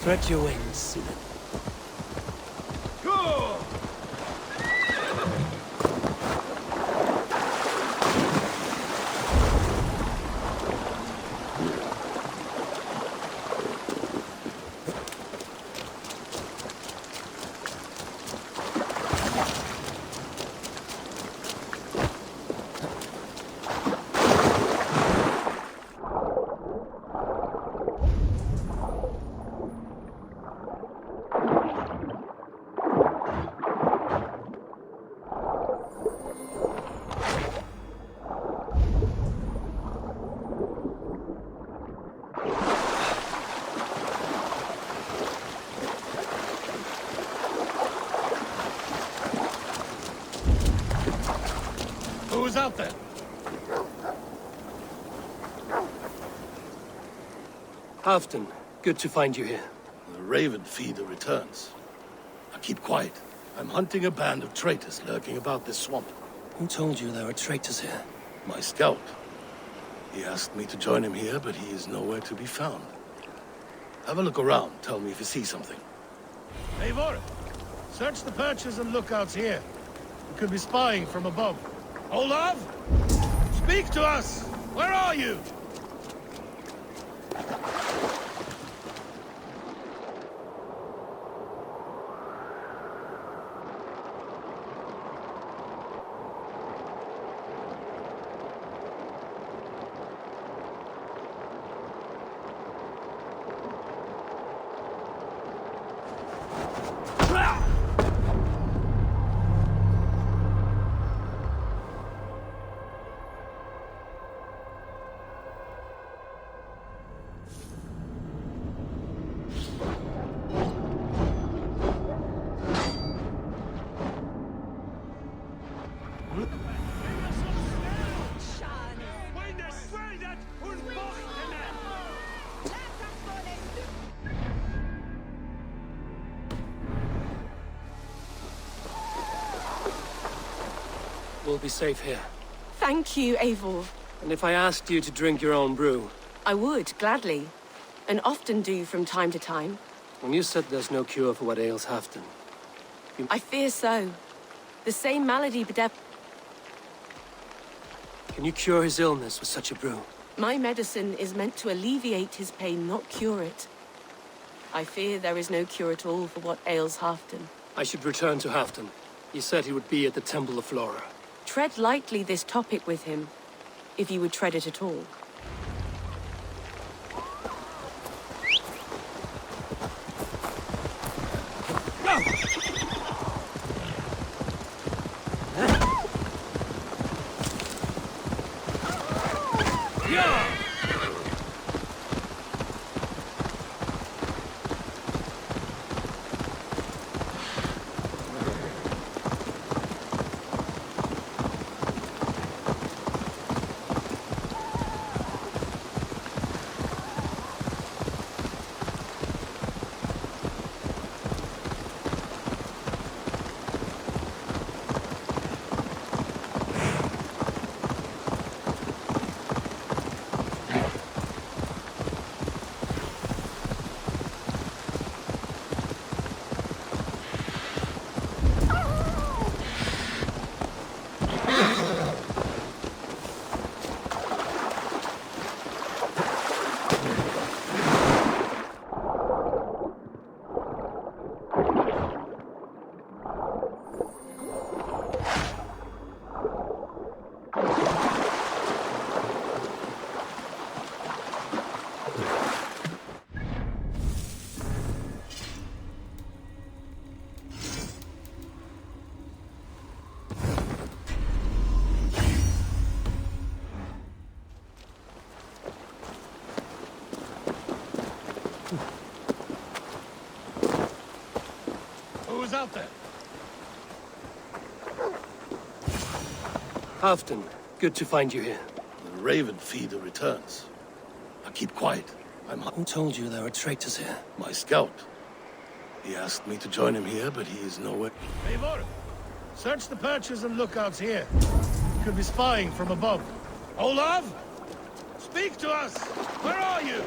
Spread your wings, Seaman. Go! Who's out there? Halfdan, good to find you here. The Raven feeder returns. Now keep quiet. I'm hunting a band of traitors lurking about this swamp. Who told you there were traitors here? My scout. He asked me to join him here, but he is nowhere to be found. Have a look around. Tell me if you see something. Eivor, search the perches and lookouts here. We could be spying from above. Olav! Speak to us! Where are you? We'll be safe here. Thank you, Eivor. And if I asked you to drink your own brew? I would, gladly. And often do from time to time. When you said there's no cure for what ails Halfdan, I fear so. The same malady bedevils. Can you cure his illness with such a brew? My medicine is meant to alleviate his pain, not cure it. I fear there is no cure at all for what ails Halfdan. I should return to Halfdan. He said he would be at the Temple of Flora. Tread lightly this topic with him, if you would tread it at all. Who's out there? Halfdan, good to find you here. The Raven feeder returns. Now keep quiet. Who told you there were traitors here? My scout. He asked me to join him here, but he is nowhere. Eivor, search the perches and lookouts here. We could be spying from above. Olav! Speak to us! Where are you?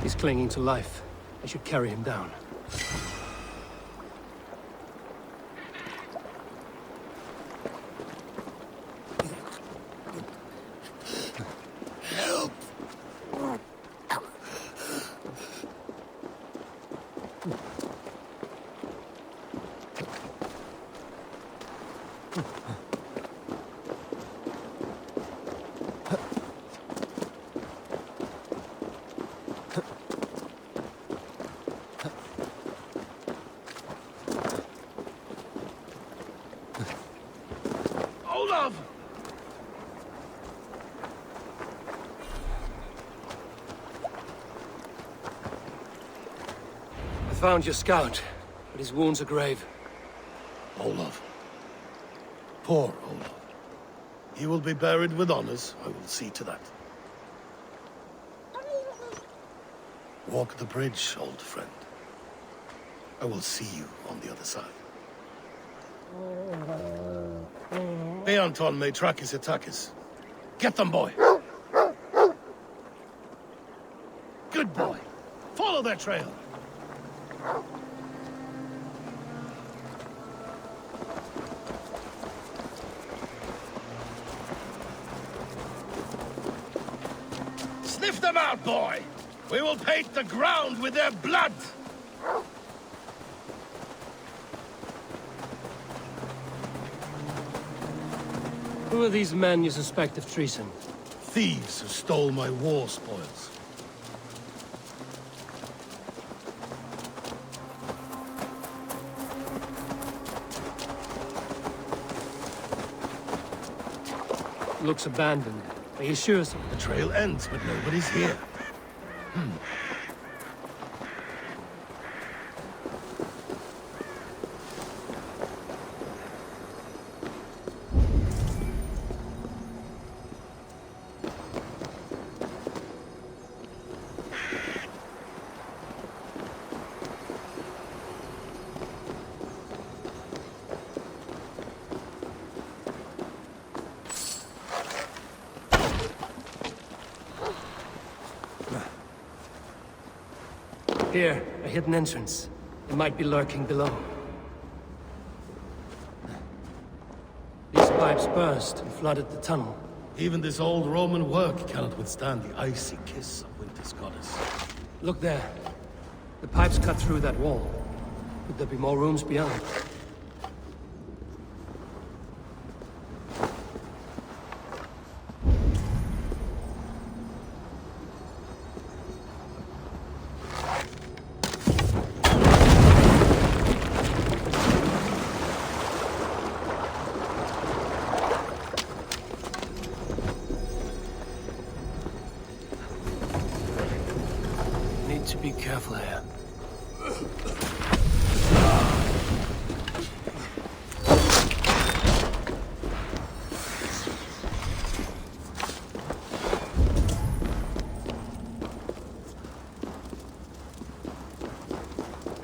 He's clinging to life. I should carry him down. Help! Olaf! I found your scout, but his wounds are grave. Olaf. Poor Olaf. He will be buried with honors. I will see to that. Walk the bridge, old friend. I will see you on the other side. Beanton may track his attackers. Get them, boy! Good boy. Follow their trail. Sniff them out, boy! We will paint the ground with their blood! Who are these men you suspect of treason? Thieves who stole my war spoils. Looks abandoned. Are you sure? The trail ends, but nobody's here. Here, a hidden entrance. It might be lurking below. These pipes burst and flooded the tunnel. Even this old Roman work cannot withstand the icy kiss of winter's goddess. Look there. The pipes cut through that wall. Could there be more rooms beyond? To be careful here.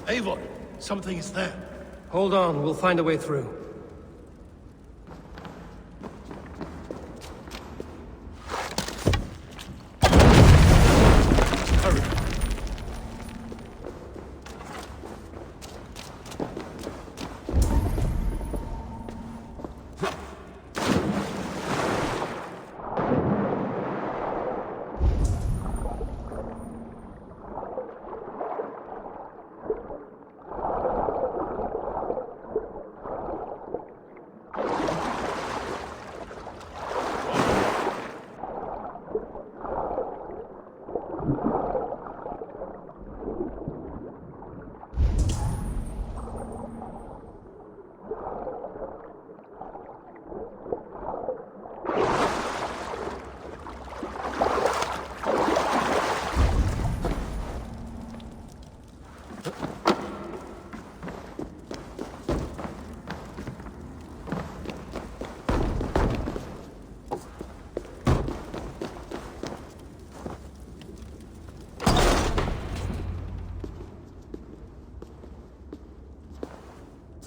Eivor, something is there. Hold on, we'll find a way through.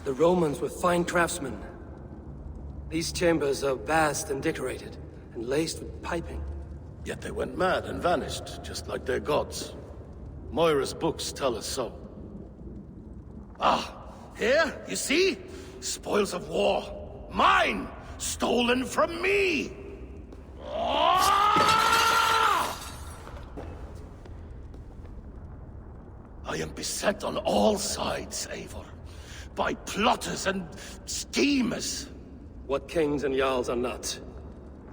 The Romans were fine craftsmen. These chambers are vast and decorated, and laced with piping. Yet they went mad and vanished, just like their gods. Moira's books tell us so. Ah, here, you see? Spoils of war. Mine! Stolen from me! Ah! I am beset on all sides, Eivor. By plotters and schemers. What kings and jarls are not.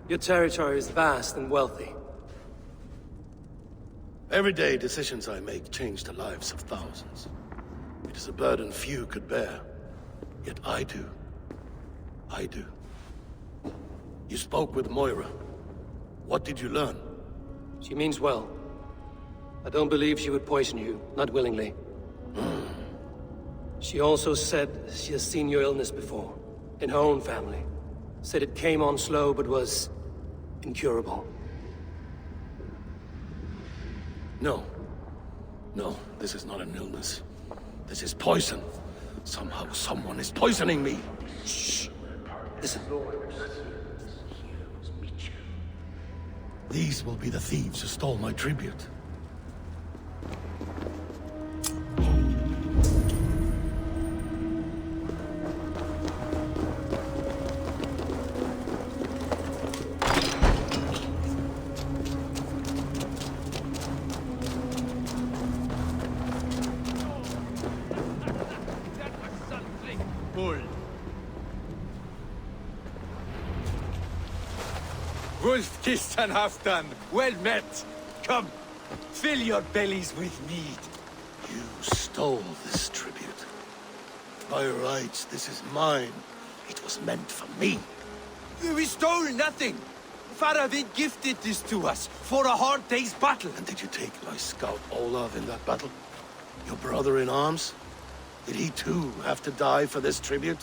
Your territory is vast and wealthy. Everyday decisions I make change the lives of thousands. It is a burden few could bear. Yet I do. I do. You spoke with Moira. What did you learn? She means well. I don't believe she would poison you, not willingly. She also said she has seen your illness before, in her own family. Said it came on slow, but was incurable. No. No, this is not an illness. This is poison. Somehow someone is poisoning me. Shh. Listen. These will be the thieves who stole my tribute. Wolf-kissed and half-done. Well met. Come, fill your bellies with mead. You stole this tribute. By rights, this is mine. It was meant for me. We stole nothing. Faravid gifted this to us for a hard day's battle. And did you take my scout Olav in that battle? Your brother in arms? Did he too have to die for this tribute?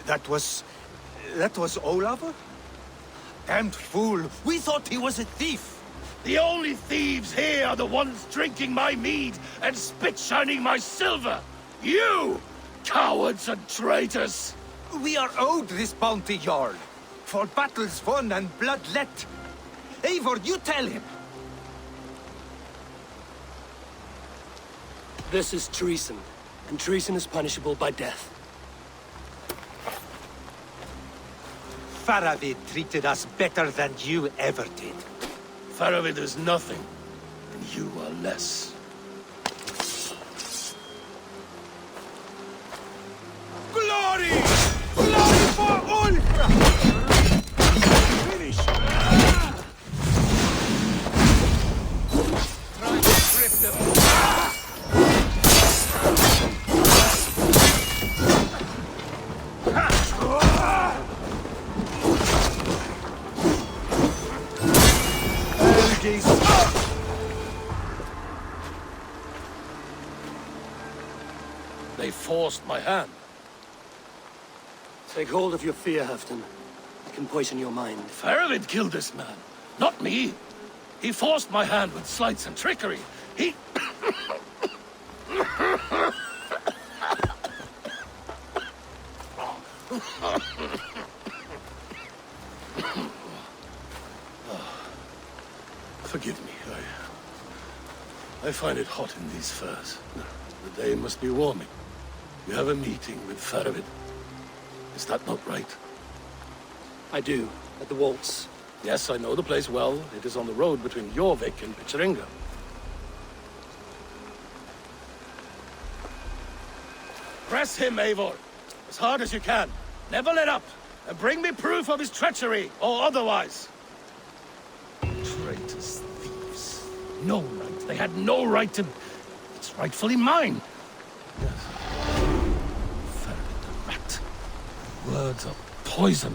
That was Olav? Damned fool! We thought he was a thief! The only thieves here are the ones drinking my mead and spit-shining my silver! You! Cowards and traitors! We are owed this bounty, Jarl. For battles won and blood let. Eivor, you tell him! This is treason, and treason is punishable by death. Faravid treated us better than you ever did. Faravid is nothing, and you are less. Glory! Glory for Ulfra! Finish! Try to grip them. They forced my hand. Take hold of your fear, Halfdan. It can poison your mind. Faravid killed this man, not me. He forced my hand with sleights and trickery. He... Forgive me. I find it hot in these furs. The day must be warming. You have a meeting with Faravid. Is that not right? I do, at the waltz. Yes, I know the place well. It is on the road between Jorvik and Picheringa. Press him, Eivor. As hard as you can. Never let up. And bring me proof of his treachery, or otherwise. Traitors, thieves. No right. They had no right to... It's rightfully mine. Yes. Faravid the rat. Words are poison.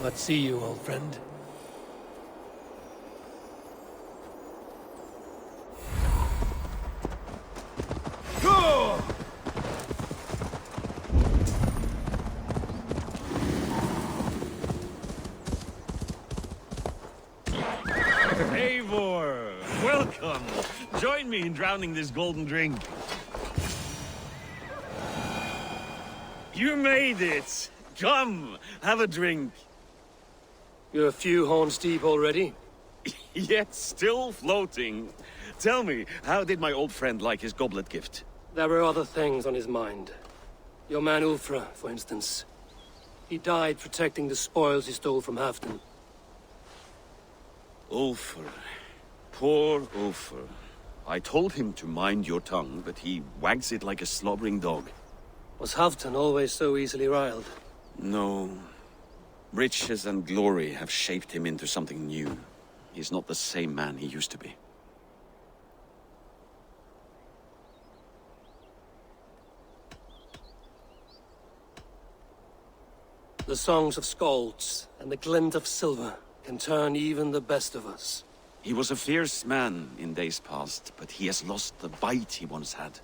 but see you, old friend. Go! Eivor, welcome. Join me in drowning this golden drink. You made it. Come, have a drink. You're a few horns deep already. Yet still floating. Tell me, how did my old friend like his goblet gift? There were other things on his mind. Your man Ulfra, for instance. He died protecting the spoils he stole from Halfdan. Ulfr. Poor Ulfr. I told him to mind your tongue, but he wags it like a slobbering dog. Was Halfdan always so easily riled? No. Riches and glory have shaped him into something new. He's not the same man he used to be. The songs of skalds and the glint of silver can turn even the best of us. He was a fierce man in days past, but he has lost the bite he once had.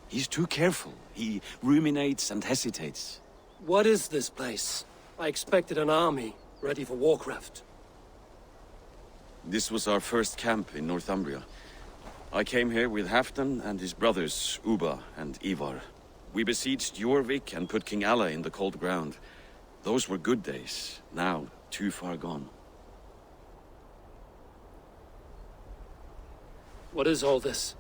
He's too careful. He ruminates and hesitates. What is this place? I expected an army, ready for warcraft. This was our first camp in Northumbria. I came here with Halfdan and his brothers, Ubba and Ivar. We besieged Jorvik and put King Alla in the cold ground. Those were good days, now too far gone. What is all this?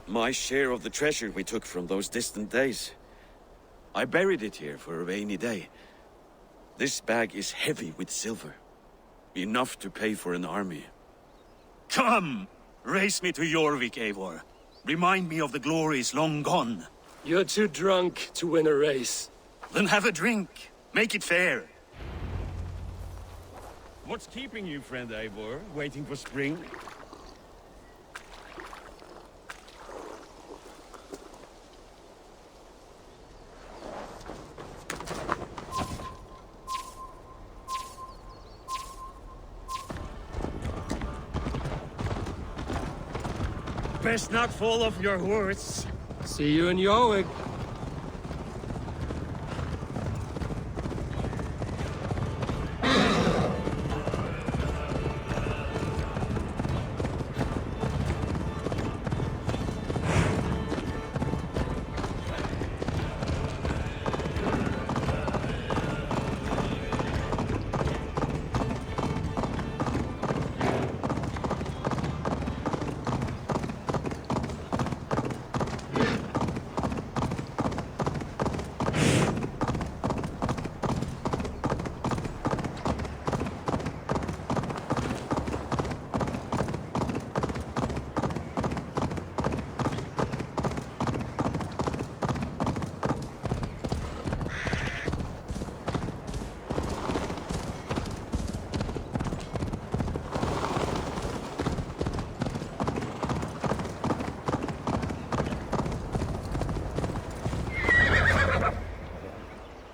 My share of the treasure we took from those distant days. I buried it here for a rainy day. This bag is heavy with silver. Enough to pay for an army. Come! Race me to Jorvik, Eivor. Remind me of the glories long gone. You're too drunk to win a race. Then have a drink. Make it fair. What's keeping you, friend Eivor? Waiting for spring? Best not fall off your horse. See you in Jorvik.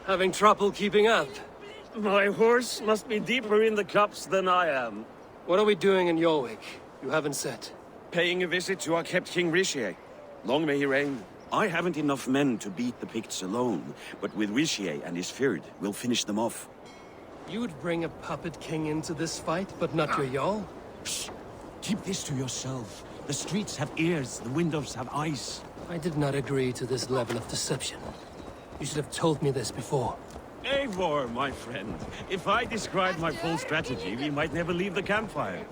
Having trouble keeping up? My horse must be deeper in the cups than I am. What are we doing in Jorvik? You haven't said. Paying a visit to our kept King Rishi. Long may he reign. I haven't enough men to beat the Picts alone, but with Rishi and his Fyrd, we'll finish them off. You would bring a puppet king into this fight, but not your Jarl? Psst. Keep this to yourself. The streets have ears, the windows have eyes. I did not agree to this level of deception. You should have told me this before. Eivor, my friend. If I described my full strategy, we might never leave the campfire.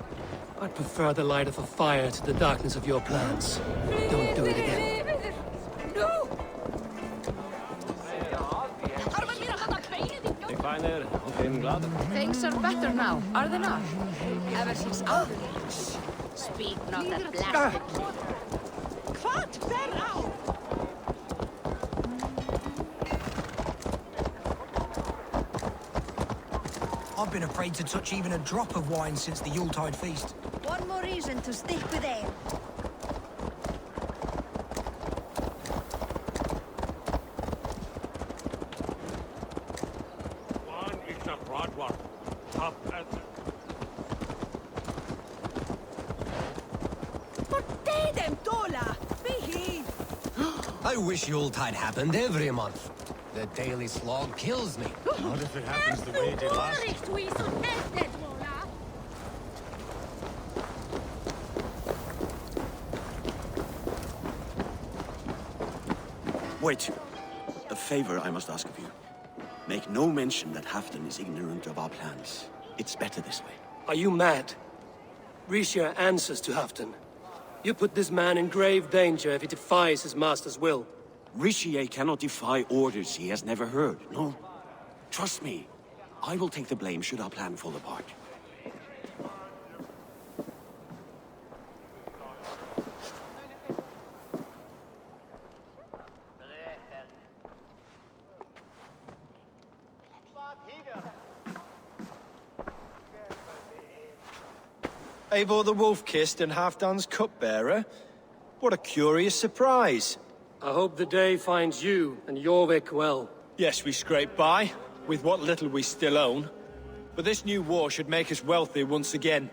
I'd prefer the light of a fire to the darkness of your plans. Don't do it again. No! Things are better now, are they not? Ever since our speak not that blasted. Kvart ver out! I've been afraid to touch even a drop of wine since the Yuletide feast. One more reason to stick with ale. I wish Yuletide happened every month. The daily slog kills me. What if it happens the way it did last year? Wait. A favor I must ask of you. Make no mention that Halfdan is ignorant of our plans. It's better this way. Are you mad? Risha answers to Halfdan. You put this man in grave danger if he defies his master's will. Rishier cannot defy orders he has never heard, no? Trust me. I will take the blame should our plan fall apart. Eivor the Wolf-Kissed and Halfdan's cupbearer? What a curious surprise. I hope the day finds you and Jorvik well. Yes, we scrape by, with what little we still own. But this new war should make us wealthy once again,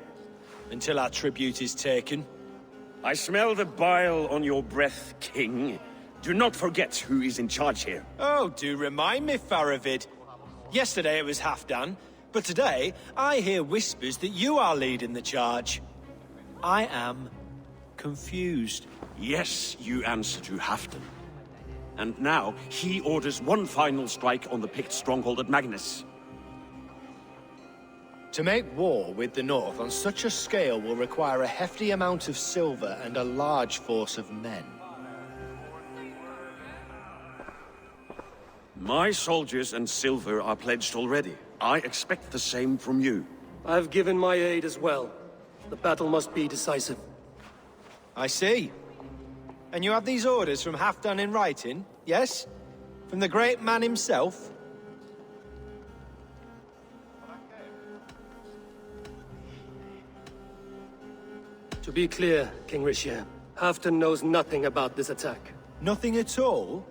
until our tribute is taken. I smell the bile on your breath, King. Do not forget who is in charge here. Oh, do remind me, Faravid. Yesterday it was Halfdan, but today I hear whispers that you are leading the charge. I am confused. Yes, you answer to Halfdan. And now, he orders one final strike on the Pict stronghold at Magnus. To make war with the North on such a scale will require a hefty amount of silver and a large force of men. My soldiers and silver are pledged already. I expect the same from you. I've given my aid as well. The battle must be decisive. I see. And you have these orders from Halfdan in writing, yes? From the great man himself? To be clear, King Rishier, Halfdan knows nothing about this attack. Nothing at all?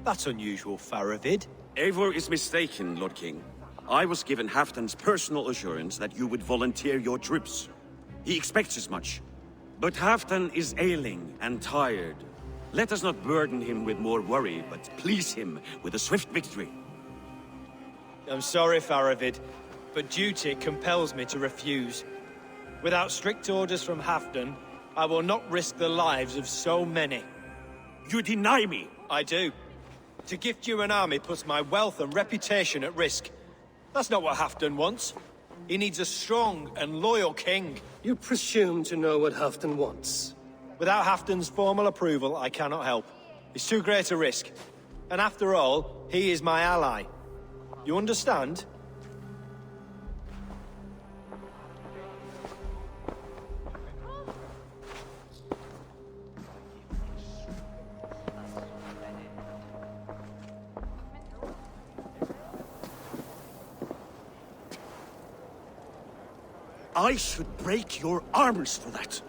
That's unusual, Faravid. Eivor is mistaken, Lord King. I was given Halfdan's personal assurance that you would volunteer your troops. He expects as much. But Halfdan is ailing and tired. Let us not burden him with more worry, but please him with a swift victory. I'm sorry, Faravid, but duty compels me to refuse. Without strict orders from Halfdan, I will not risk the lives of so many. You deny me! I do. To gift you an army puts my wealth and reputation at risk. That's not what Halfdan wants. He needs a strong and loyal king. You presume to know what Halfdan wants. Without Halfdan's formal approval, I cannot help. It's too great a risk. And after all, he is my ally. You understand? I should break your arms for that.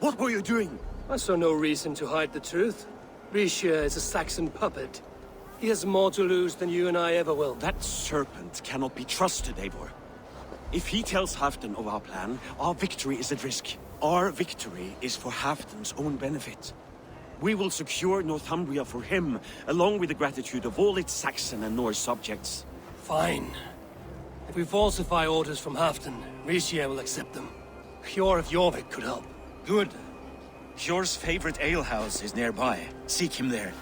What were you doing? I saw no reason to hide the truth. Rishier is a Saxon puppet. He has more to lose than you and I ever will. That serpent cannot be trusted, Eivor. If he tells Halfdan of our plan, our victory is at risk. Our victory is for Halfdan's own benefit. We will secure Northumbria for him, along with the gratitude of all its Saxon and Norse subjects. Fine. If we falsify orders from Halfdan, Rishier will accept them. Hjor of Jorvik could help. Good. Hjor's favorite alehouse is nearby. Seek him there.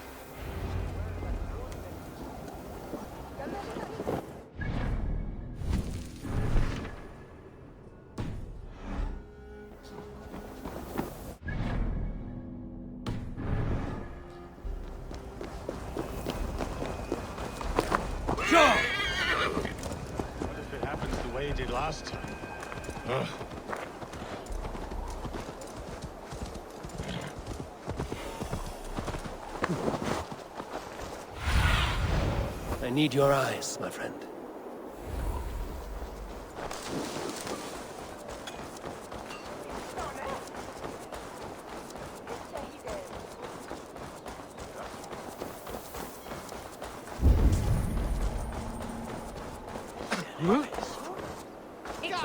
What if it happens the way it did last time? Ugh. I need your eyes, my friend.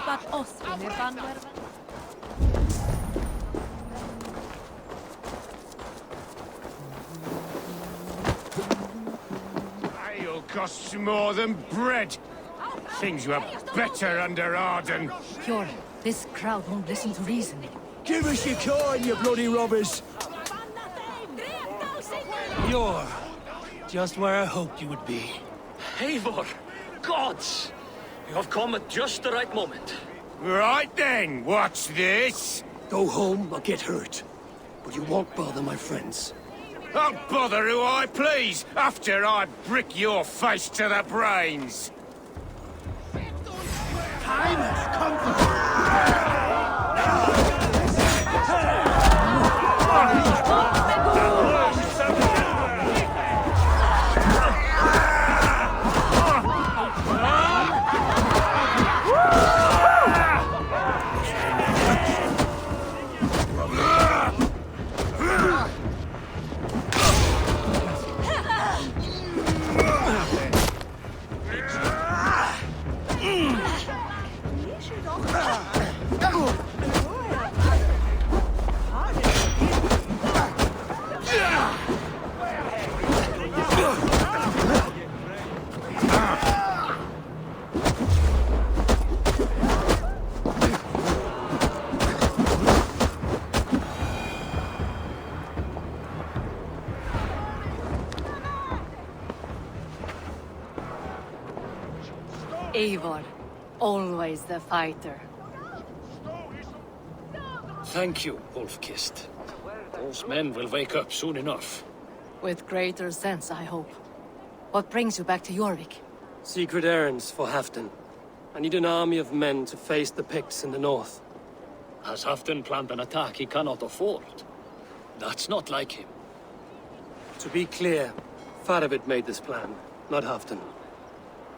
But Oscar Banner. costs more than bread. Things were better under Arden. Fjord, this crowd won't listen to reason. Give us your coin, you bloody robbers! You're just where I hoped you would be. Eivor! Gods! You have come at just the right moment. Right then, what's this? Go home or get hurt. But you won't bother my friends. I'll bother who I please after I brick your face to the brains. Time has come for Eivor, always the fighter. Thank you, Wolf-Kissed. Those men will wake up soon enough. With greater sense, I hope. What brings you back to Jorvik? Secret errands for Halfdan. I need an army of men to face the Picts in the north. Has Halfdan planned an attack he cannot afford? That's not like him. To be clear, Faravid made this plan, not Halfdan.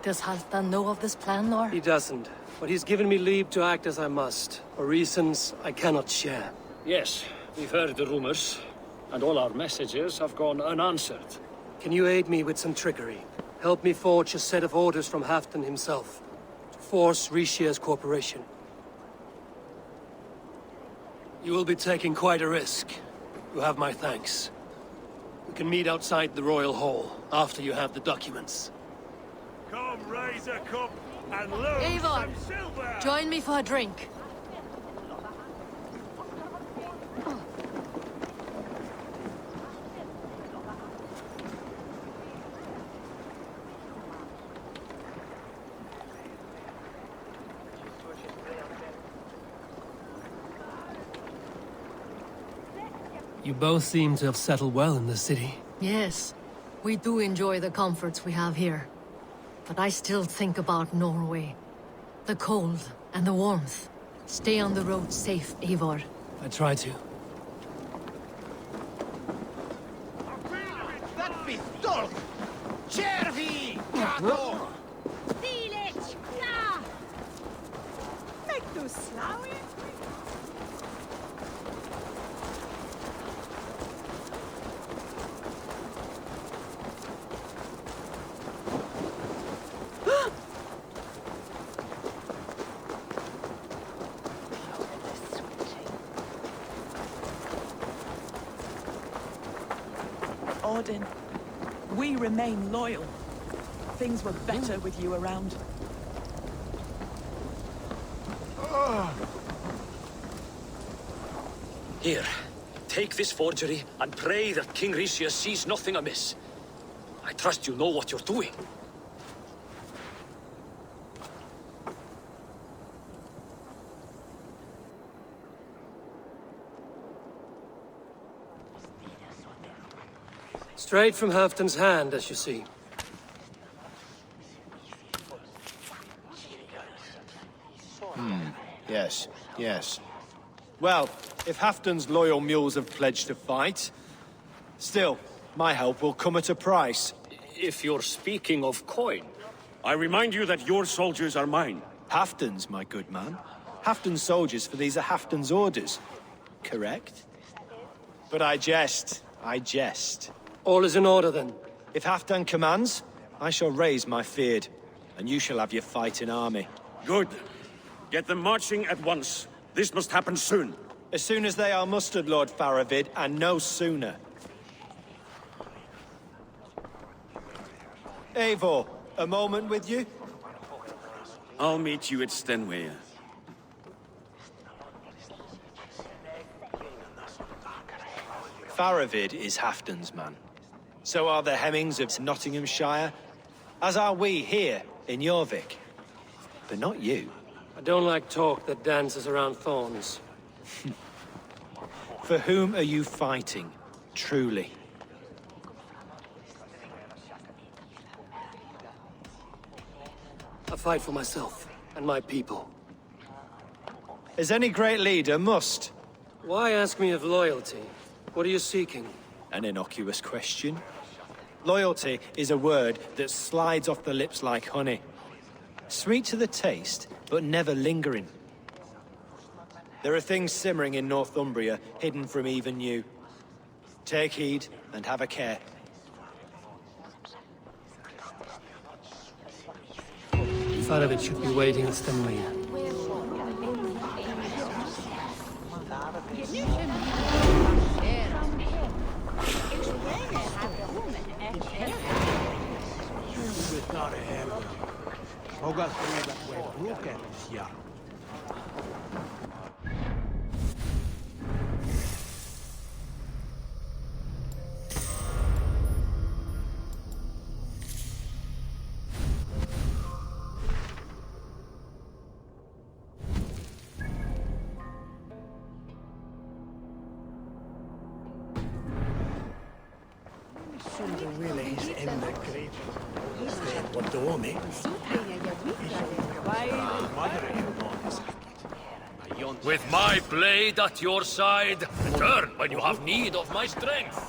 Does Halfdan know of this plan, or? He doesn't, but he's given me leave to act as I must, for reasons I cannot share. Yes, we've heard the rumors, and all our messages have gone unanswered. Can you aid me with some trickery? Help me forge a set of orders from Halfdan himself, to force Rishia's cooperation. You will be taking quite a risk. You have my thanks. We can meet outside the Royal Hall, after you have the documents. Come, raise a cup and lose Eivor, some silver! join me for a drink. You both seem to have settled well in the city. Yes, we do enjoy the comforts we have here. But I still think about Norway. The cold and the warmth. Stay on the road safe, Eivor. I try to. that be dog! Chervi! Gato! Stilich! Ja! Meg du slaue? Odin, we remain loyal. Things were better with you around. Here, take this forgery and pray that King Rishia sees nothing amiss. I trust you know what you're doing. Straight from Halfdan's hand, as you see. Yes, yes. Well, if Halfdan's loyal mules have pledged to fight, still, my help will come at a price. If you're speaking of coin, I remind you that your soldiers are mine. Halfdan's, my good man. Halfdan's soldiers, for these are Halfdan's orders. Correct? But I jest. I jest. All is in order, then. If Halfdan commands, I shall raise my feared, and you shall have your fighting army. Good. Get them marching at once. This must happen soon. As soon as they are mustered, Lord Faravid, and no sooner. Eivor, a moment with you? I'll meet you at Stenway. Faravid is Halfdan's man. So are the Hemmings of Nottinghamshire, as are we here in Jorvik. But not you. I don't like talk that dances around thorns. For whom are you fighting, truly? I fight for myself and my people. As any great leader must. Why ask me of loyalty? What are you seeking? An innocuous question. Loyalty is a word that slides off the lips like honey. Sweet to the taste, but never lingering. There are things simmering in Northumbria, hidden from even you. Take heed and have a care. Faravid should be waiting at Stenway. With my blade at your side, return when you have need of my strength.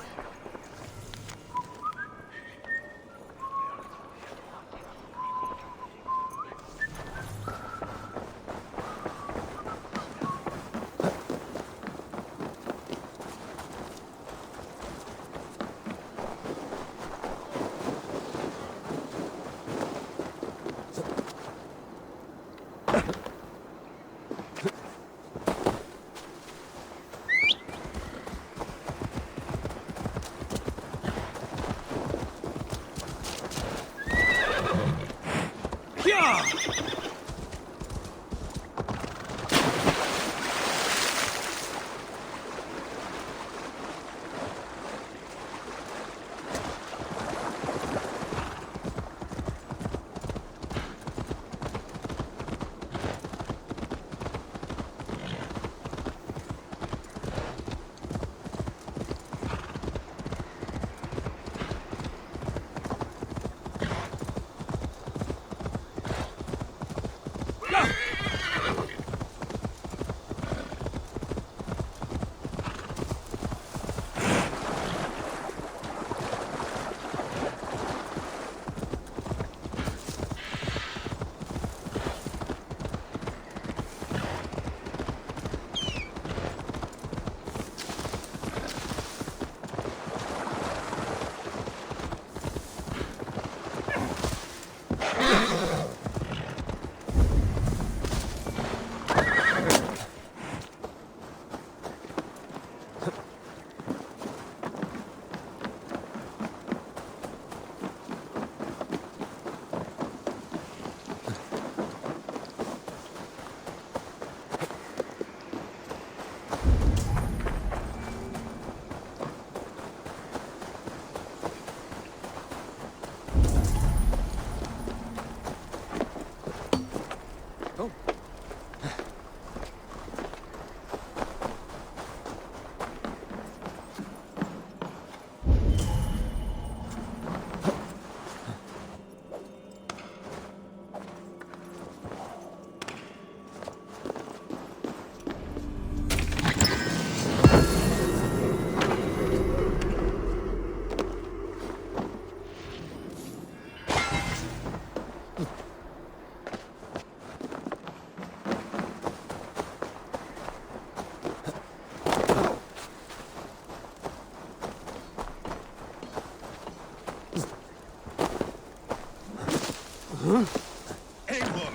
Eivor,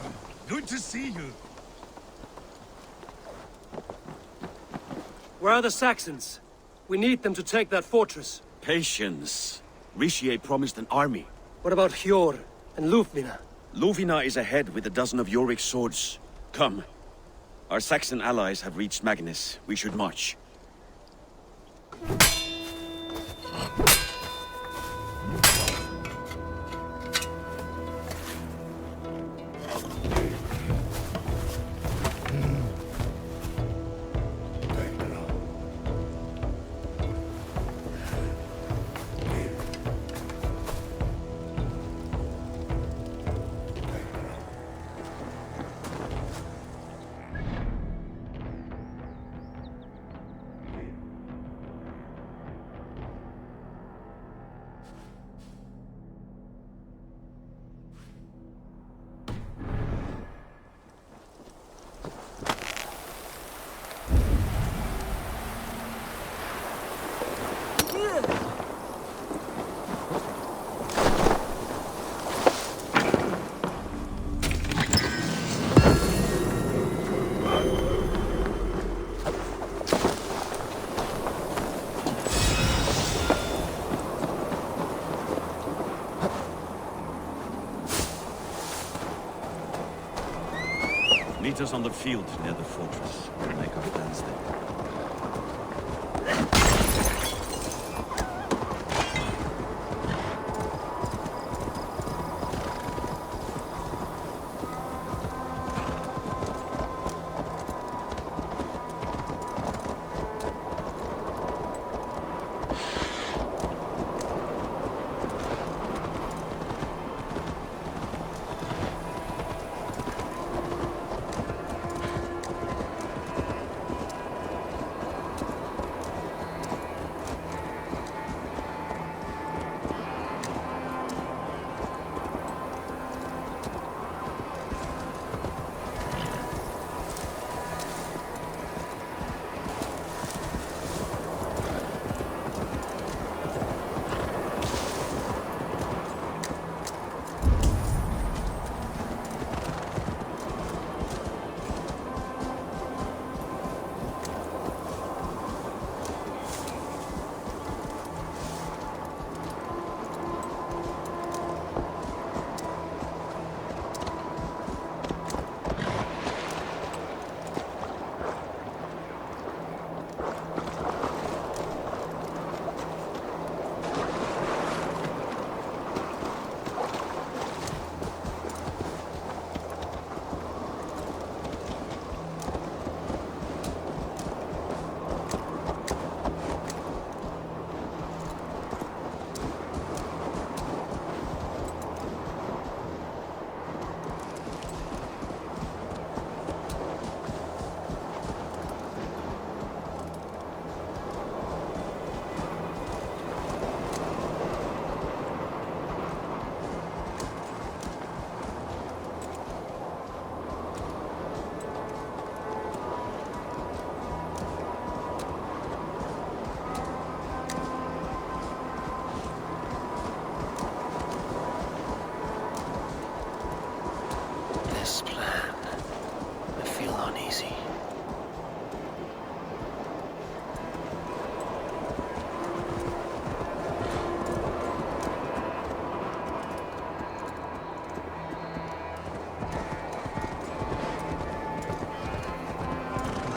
good to see you. Where are the Saxons? We need them to take that fortress. Patience. Richier promised an army. What about Hjor and Lufvina? Lufvina is ahead with a dozen of Yorick's swords. Come. Our Saxon allies have reached Magnus. We should march. Meet us on the field near the fortress. We'll make our plans there.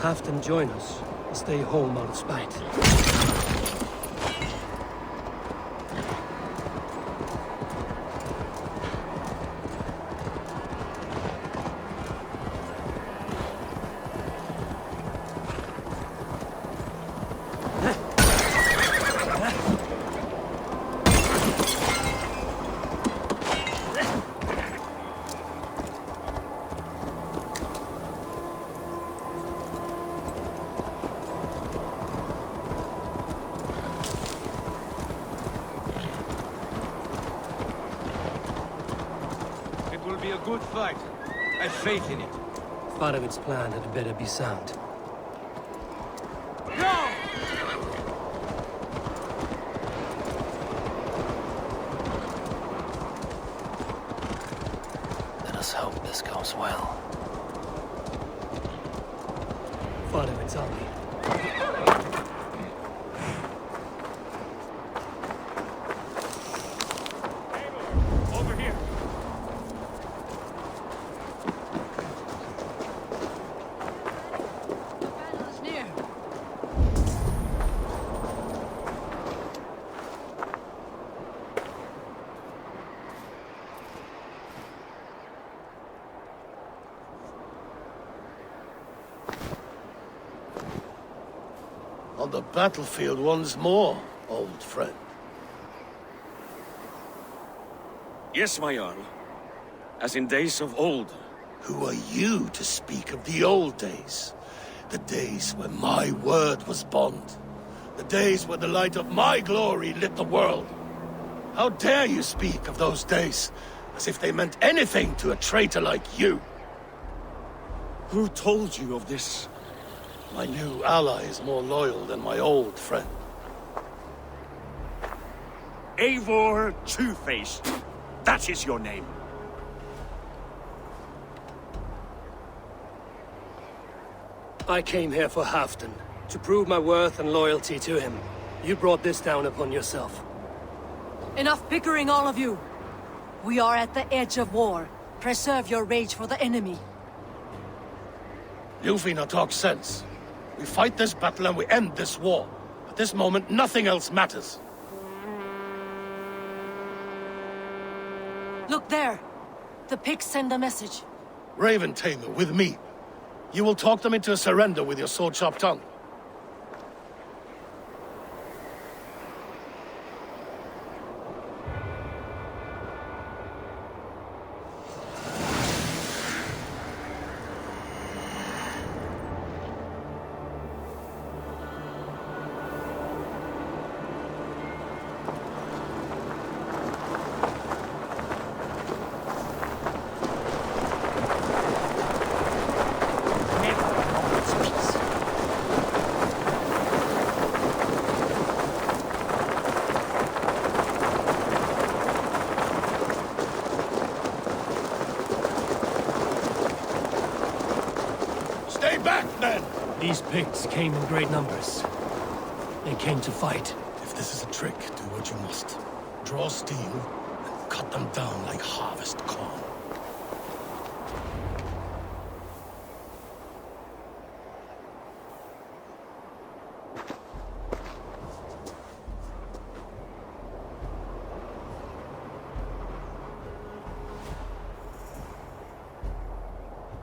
Have them join us. Stay home out of spite. Be a good fight. I have faith in it. Part of its plan had better be sound. Let us hope this goes well. Part of its army. On the battlefield once more, old friend. Yes, my Jarl. As in days of old. Who are you to speak of the old days? The days when my word was bond. The days when the light of my glory lit the world. How dare you speak of those days as if they meant anything to a traitor like you? Who told you of this? My new ally is more loyal than my old friend. Eivor Two-Faced. That is your name. I came here for Halfdan, to prove my worth and loyalty to him. You brought this down upon yourself. Enough bickering, all of you! We are at the edge of war. Preserve your rage for the enemy. Lufina talks sense. We fight this battle and we end this war. At this moment, nothing else matters. Look there! The pigs send a message. Raven Tamer, with me. You will talk them into a surrender with your sword-sharp tongue. These pigs came in great numbers. They came to fight. If this is a trick, do what you must. Draw steel and cut them down like harvest corn.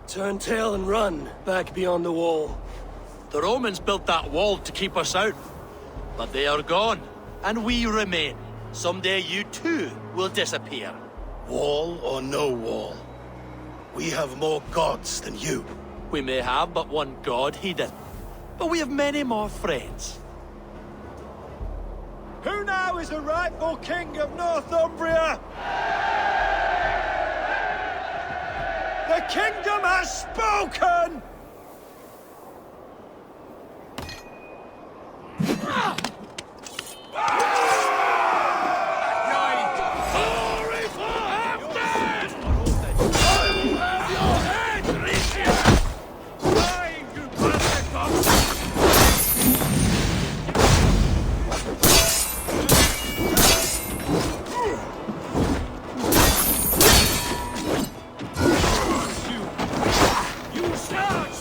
Turn tail and run, back beyond the wall. The Romans built that wall to keep us out. But they are gone, and we remain. Someday you too will disappear. Wall or no wall, we have more gods than you. We may have but one god, Hedon, but we have many more friends. Who now is the rightful king of Northumbria? The kingdom has spoken! You search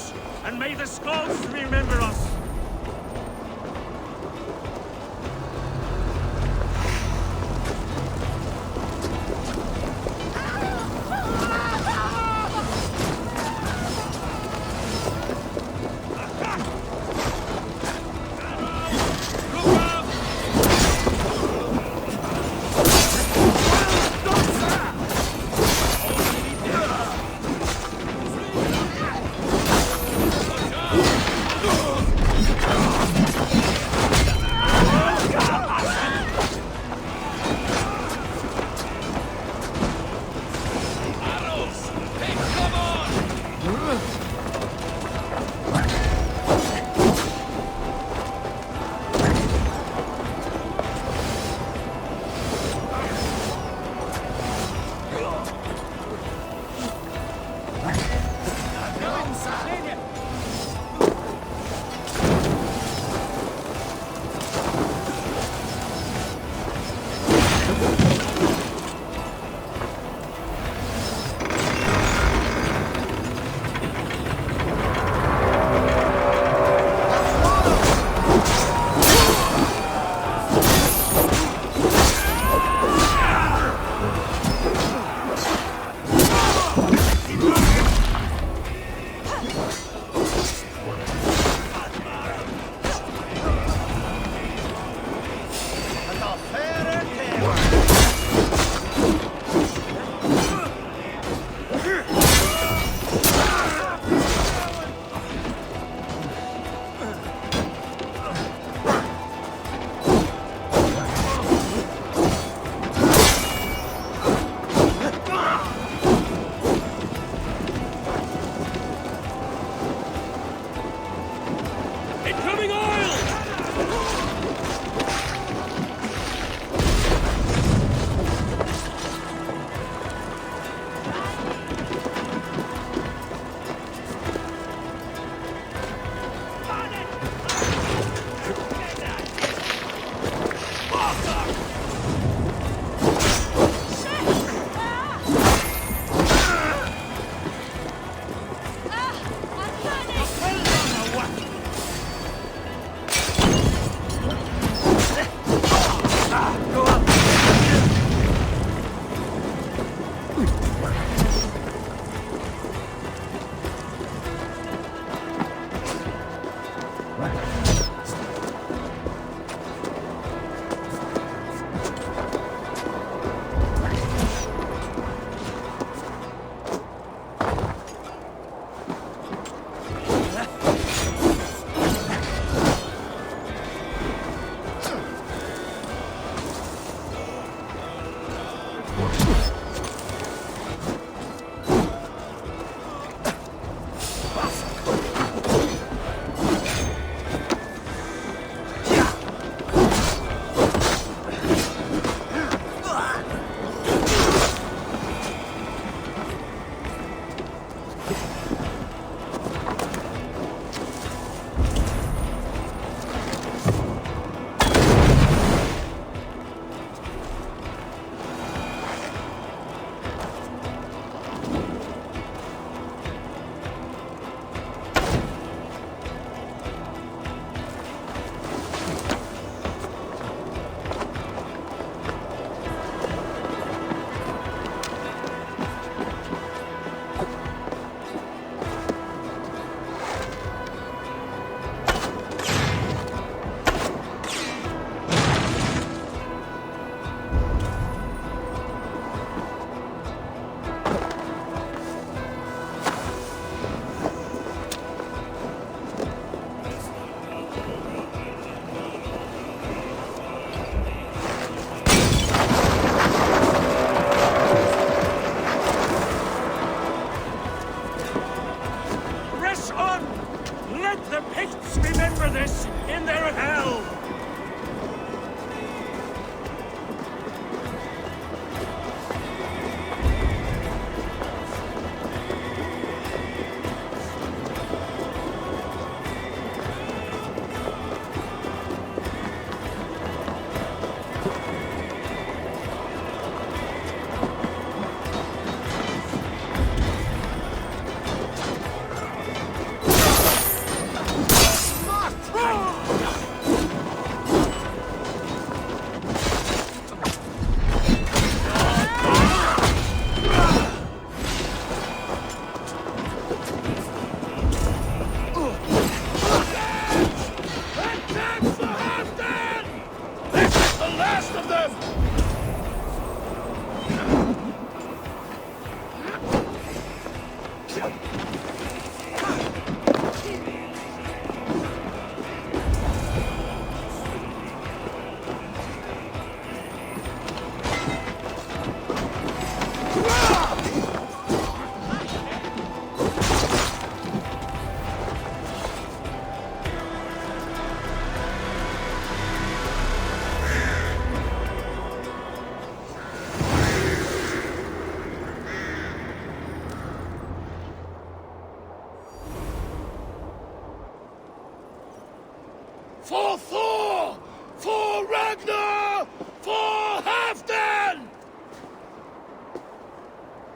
For Thor! For Ragnar! For Halfdan!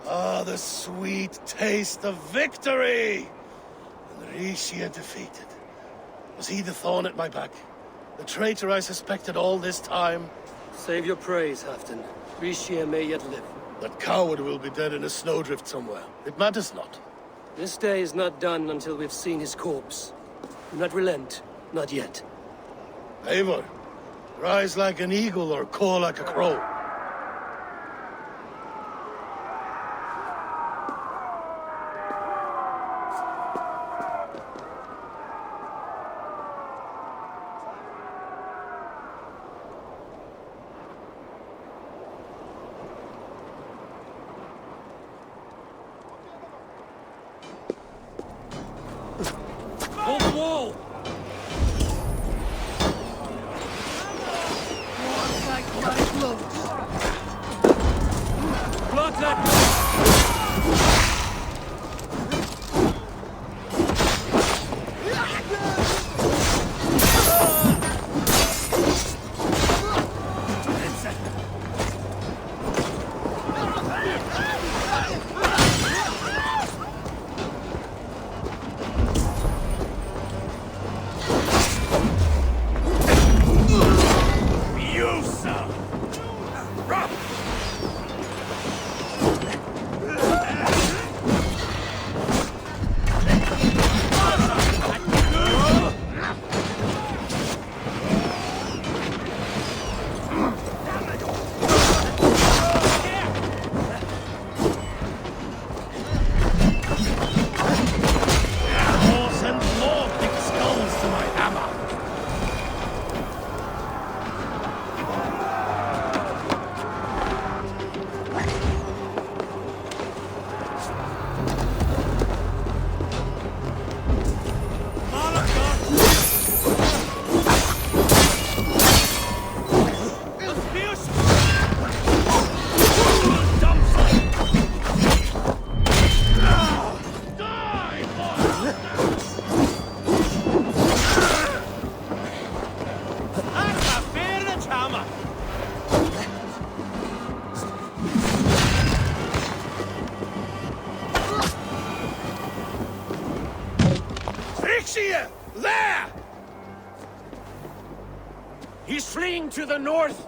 Ah, the sweet taste of victory! And Rishia defeated. Was he the thorn at my back? The traitor I suspected all this time? Save your praise, Halfdan. Rishia may yet live. That coward will be dead in a snowdrift somewhere. It matters not. This day is not done until we've seen his corpse. Do not relent. Not yet. Eivor, rise like an eagle or caw like a crow. Hold the wall! Like my clothes. He's fleeing to the north!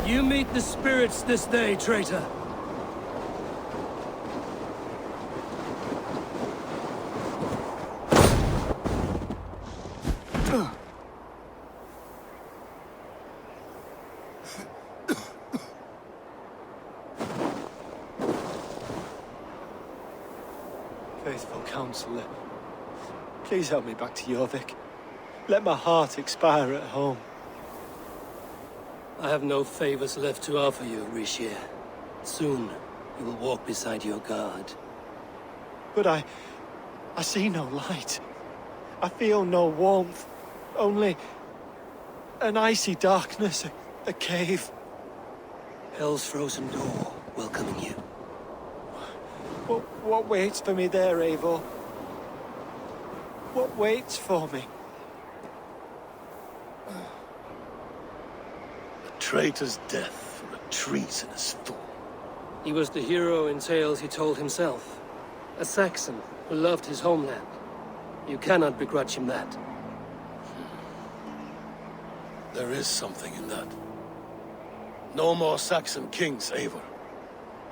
You meet the spirits this day, traitor. Faithful counselor, please help me back to Jorvik. Let my heart expire at home. I have no favors left to offer you, Rishier. Soon, you will walk beside your guard. But I see no light. I feel no warmth. Only an icy darkness, a cave. Hell's frozen door welcoming you. What waits for me there, Eivor? What waits for me? Traitor's death for a treasonous fool. He was the hero in tales he told himself. A Saxon who loved his homeland. You cannot begrudge him that. There is something in that. No more Saxon kings, Eivor.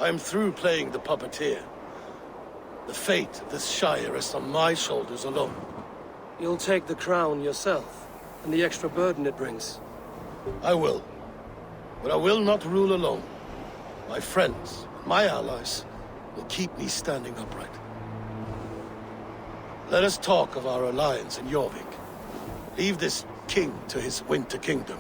I am through playing the puppeteer. The fate of this shire rests on my shoulders alone. You'll take the crown yourself, and the extra burden it brings. I will. But I will not rule alone. My friends, my allies, will keep me standing upright. Let us talk of our alliance in Jorvik. Leave this king to his winter kingdom.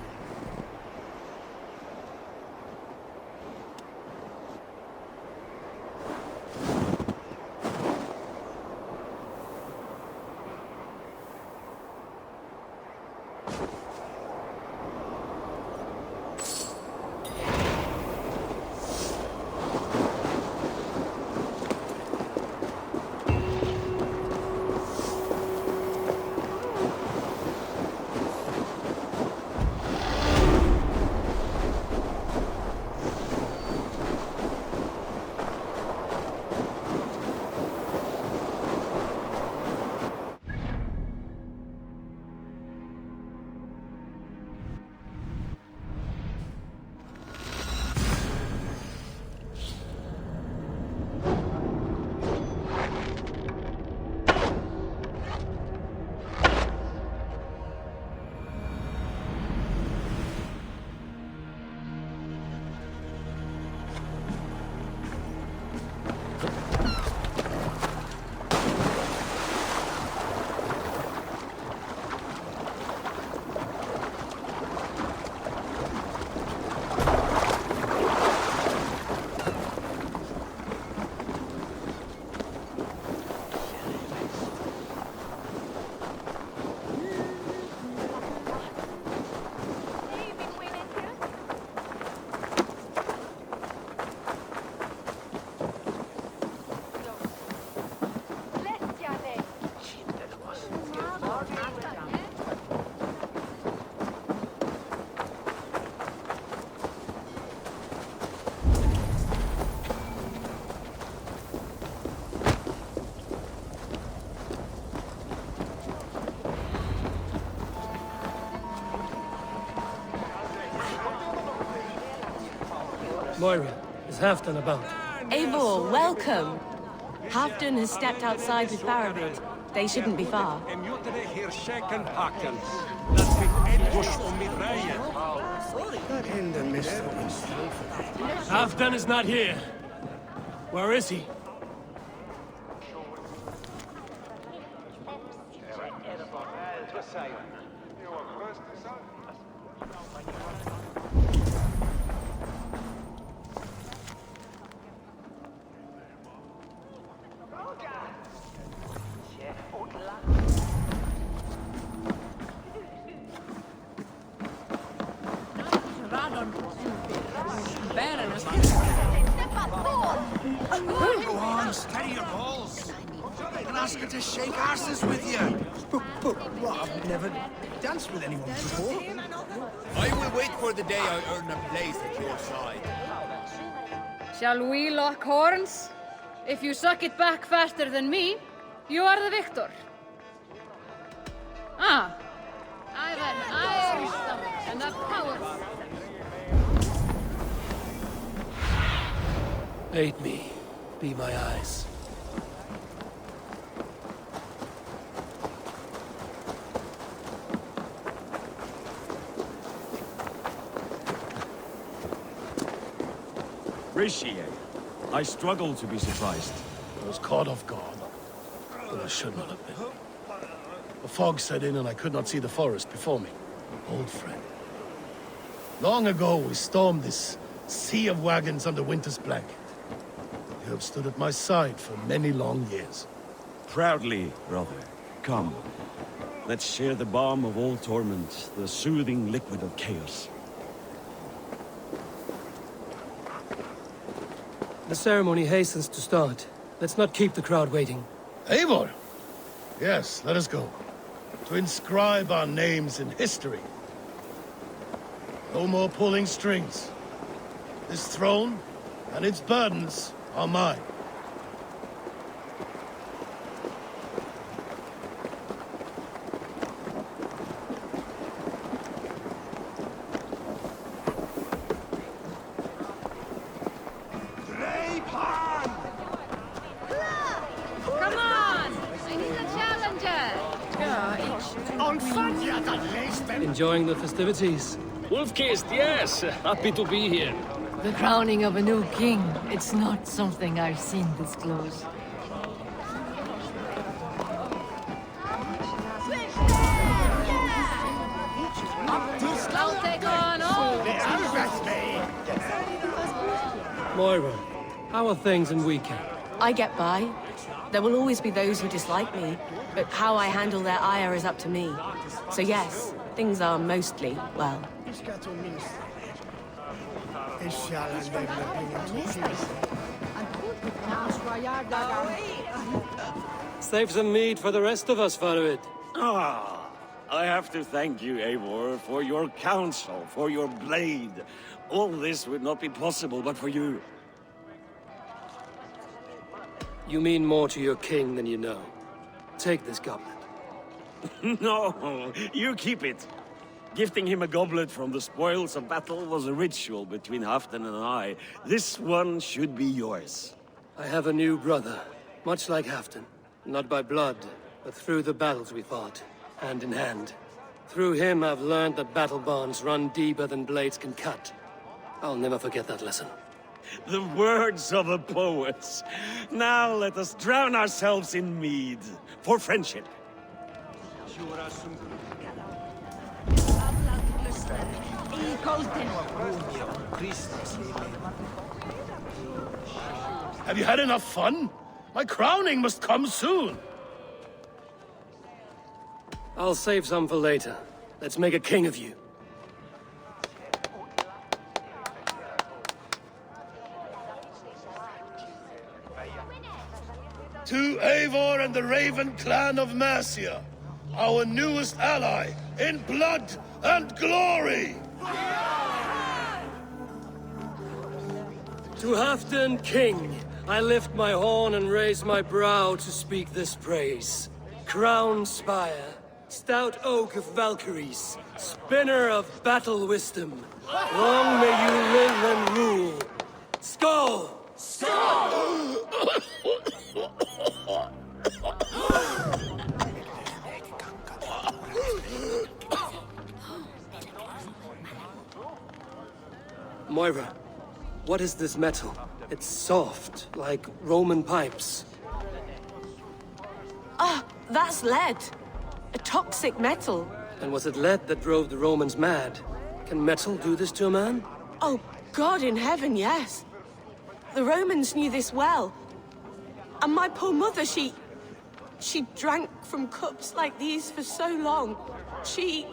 Moira, is Halfdan about? Eivor, welcome. Halfdan has stepped outside with Faravid. They shouldn't be far. Halfdan is not here. Where is he? Go on, steady your balls. I can ask her to shake asses with you. But I've never danced with anyone before. I will wait for the day I earn a place at your side. Shall we lock horns? If you suck it back faster than me, you are the victor. Ah, I've an Irish stomach and a power. Aid me. Be my eyes. Appreciate. I struggle to be surprised. I was caught off guard, but I should not have been. A fog set in and I could not see the forest before me. Old friend. Long ago, we stormed this sea of wagons under winter's blanket. You have stood at my side for many long years. Proudly, brother. Come. Let's share the balm of all torment, the soothing liquid of chaos. The ceremony hastens to start. Let's not keep the crowd waiting. Eivor! Yes, let us go. To inscribe our names in history. No more pulling strings. This throne and its burdens are mine. Come on! I need a challenger! Enjoying the festivities? Wolf-kissed, yes. Happy to be here. The crowning of a new king, it's not something I've seen this close. I'll take on all! Moira, how are things in Weekend? I get by. There will always be those who dislike me, but how I handle their ire is up to me. So yes, things are mostly well. Save some meat for the rest of us, Faroid. Ah, I have to thank you, Eivor, for your counsel, for your blade. All this would not be possible but for you. You mean more to your king than you know. Take this goblet. No, you keep it. Gifting him a goblet from the spoils of battle was a ritual between Halfdan and I. This one should be yours. I have a new brother, much like Halfdan. Not by blood, but through the battles we fought, hand in hand. Through him, I've learned that battle bonds run deeper than blades can cut. I'll never forget that lesson. The words of a poet. Now let us drown ourselves in mead. For friendship. Have you had enough fun? My crowning must come soon. I'll save some for later. Let's make a king of you. To Eivor and the Raven clan of Mercia, our newest ally in blood and glory! To Halfdan, king, I lift my horn and raise my brow to speak this praise. Crown spire, stout oak of Valkyries, spinner of battle wisdom. Long may you live and rule. Skål! Skål! Moira, what is this metal? It's soft, like Roman pipes. Ah, that's lead. A toxic metal. And was it lead that drove the Romans mad? Can metal do this to a man? Oh, God in heaven, yes. The Romans knew this well. And my poor mother, she She drank from cups like these for so long. She...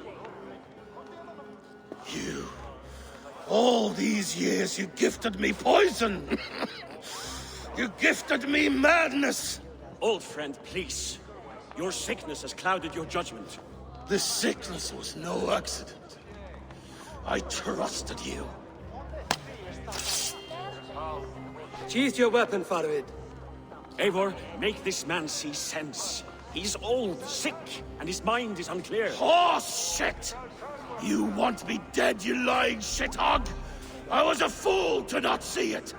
You... All these years you gifted me poison! You gifted me madness! Old friend, please. Your sickness has clouded your judgment. This sickness was no accident. I trusted you. Sheathe your weapon, Farid. Eivor, make this man see sense. He's old, sick, and his mind is unclear. Horse shit! You want me dead, you lying shithog? I was a fool to not see it!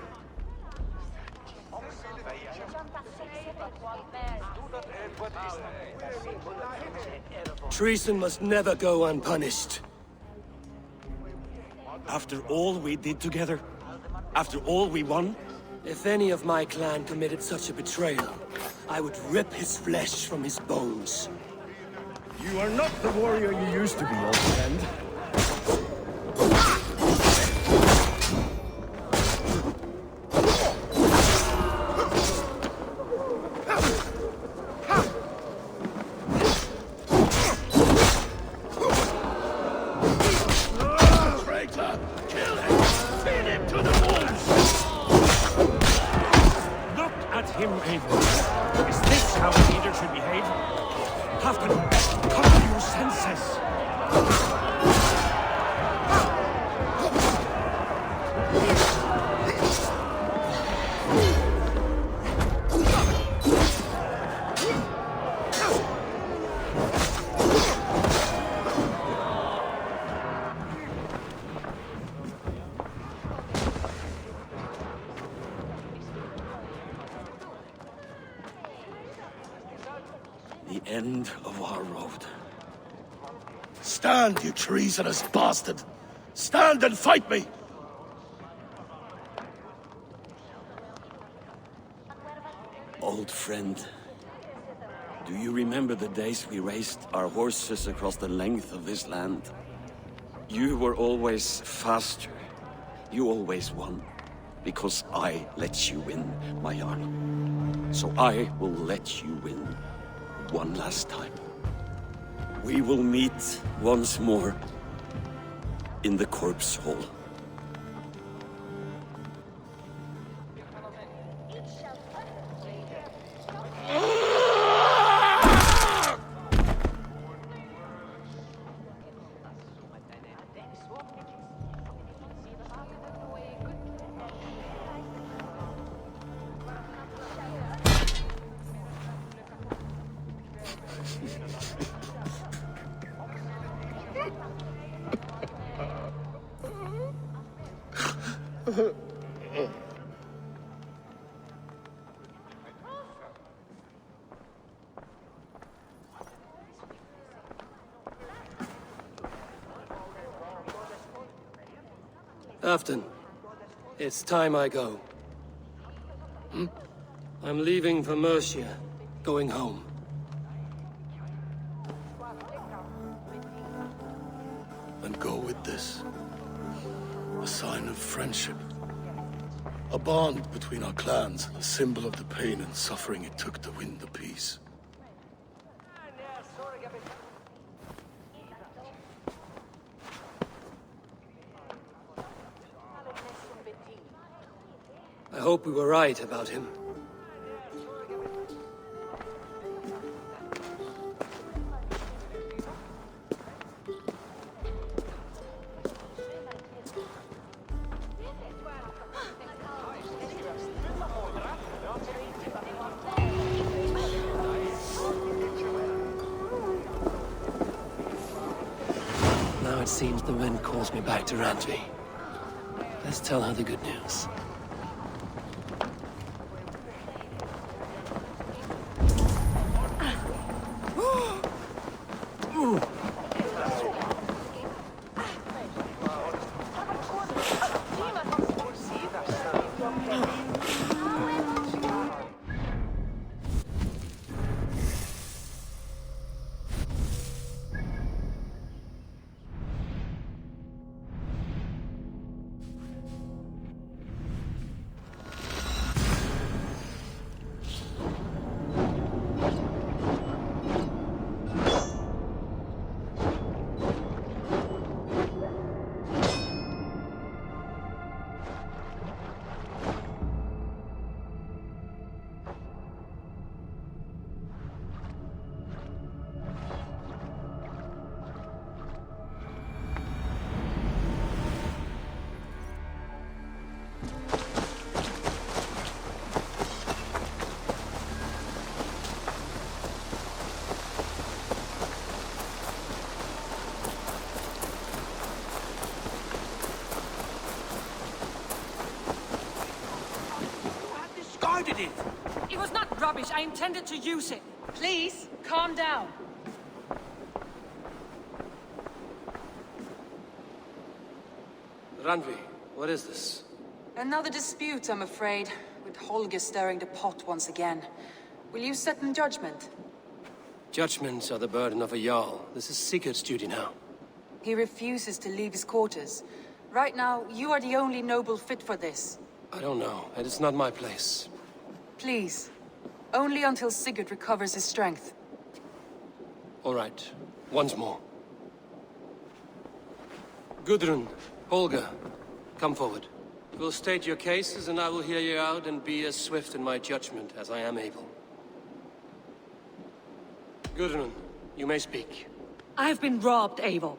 Treason must never go unpunished. After all we did together? After all we won? If any of my clan committed such a betrayal, I would rip his flesh from his bones. You are not the warrior you used to be, old friend. Traitor! Kill him! Feed him to the wolves! Look at him, Eivor. Is this how a leader should behave? Halfdan, come to your senses. The end of our road. Stand, you treasonous bastard! Stand and fight me! Old friend, do you remember the days we raced our horses across the length of this land? You were always faster. You always won. Because I let you win, my Jarl. So I will let you win one last time. We will meet once more in the corpse hall. Halfdan, it's time I go. I'm leaving for Mercia, going home. And go with this. A sign of friendship. A bond between our clans and a symbol of the pain and suffering it took to win the peace. I hope we were right about him. Now it seems the wind calls me back to Rantry. Let's tell her the good news. embroidered it. It was not rubbish. I intended to use it. Please, calm down. Randvi, what is this? Another dispute, I'm afraid, with Holger stirring the pot once again. Will you set in judgment? Judgments are the burden of a Jarl. This is Sigurd's duty now. He refuses to leave his quarters. Right now, you are the only noble fit for this. I don't know. It is not my place. Please. Only until Sigurd recovers his strength. All right. Once more. Gudrun, Holger, come forward. You will state your cases, and I will hear you out and be as swift in my judgment as I am able. Gudrun, you may speak. I have been robbed, Eivor.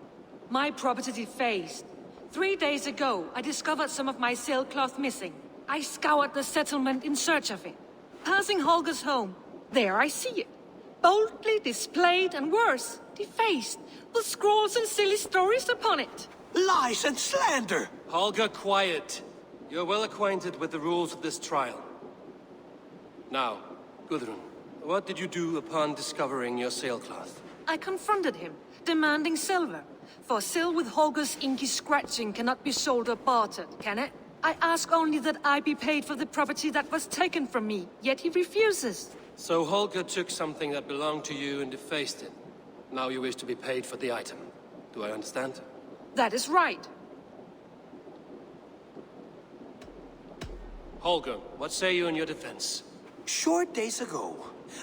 My property defaced. 3 days ago, I discovered some of my sailcloth missing. I scoured the settlement in search of it. Passing Holger's home, there I see it. Boldly displayed and worse, defaced, with scrawls and silly stories upon it. Lies and slander! Holger, quiet. You're well acquainted with the rules of this trial. Now, Gudrun, what did you do upon discovering your sailcloth? I confronted him, demanding silver. For sil with Holger's inky scratching cannot be sold or bartered, can it? I ask only that I be paid for the property that was taken from me, yet he refuses. So Holger took something that belonged to you and defaced it. Now you wish to be paid for the item. Do I understand? That is right. Holger, what say you in your defense? Short days ago,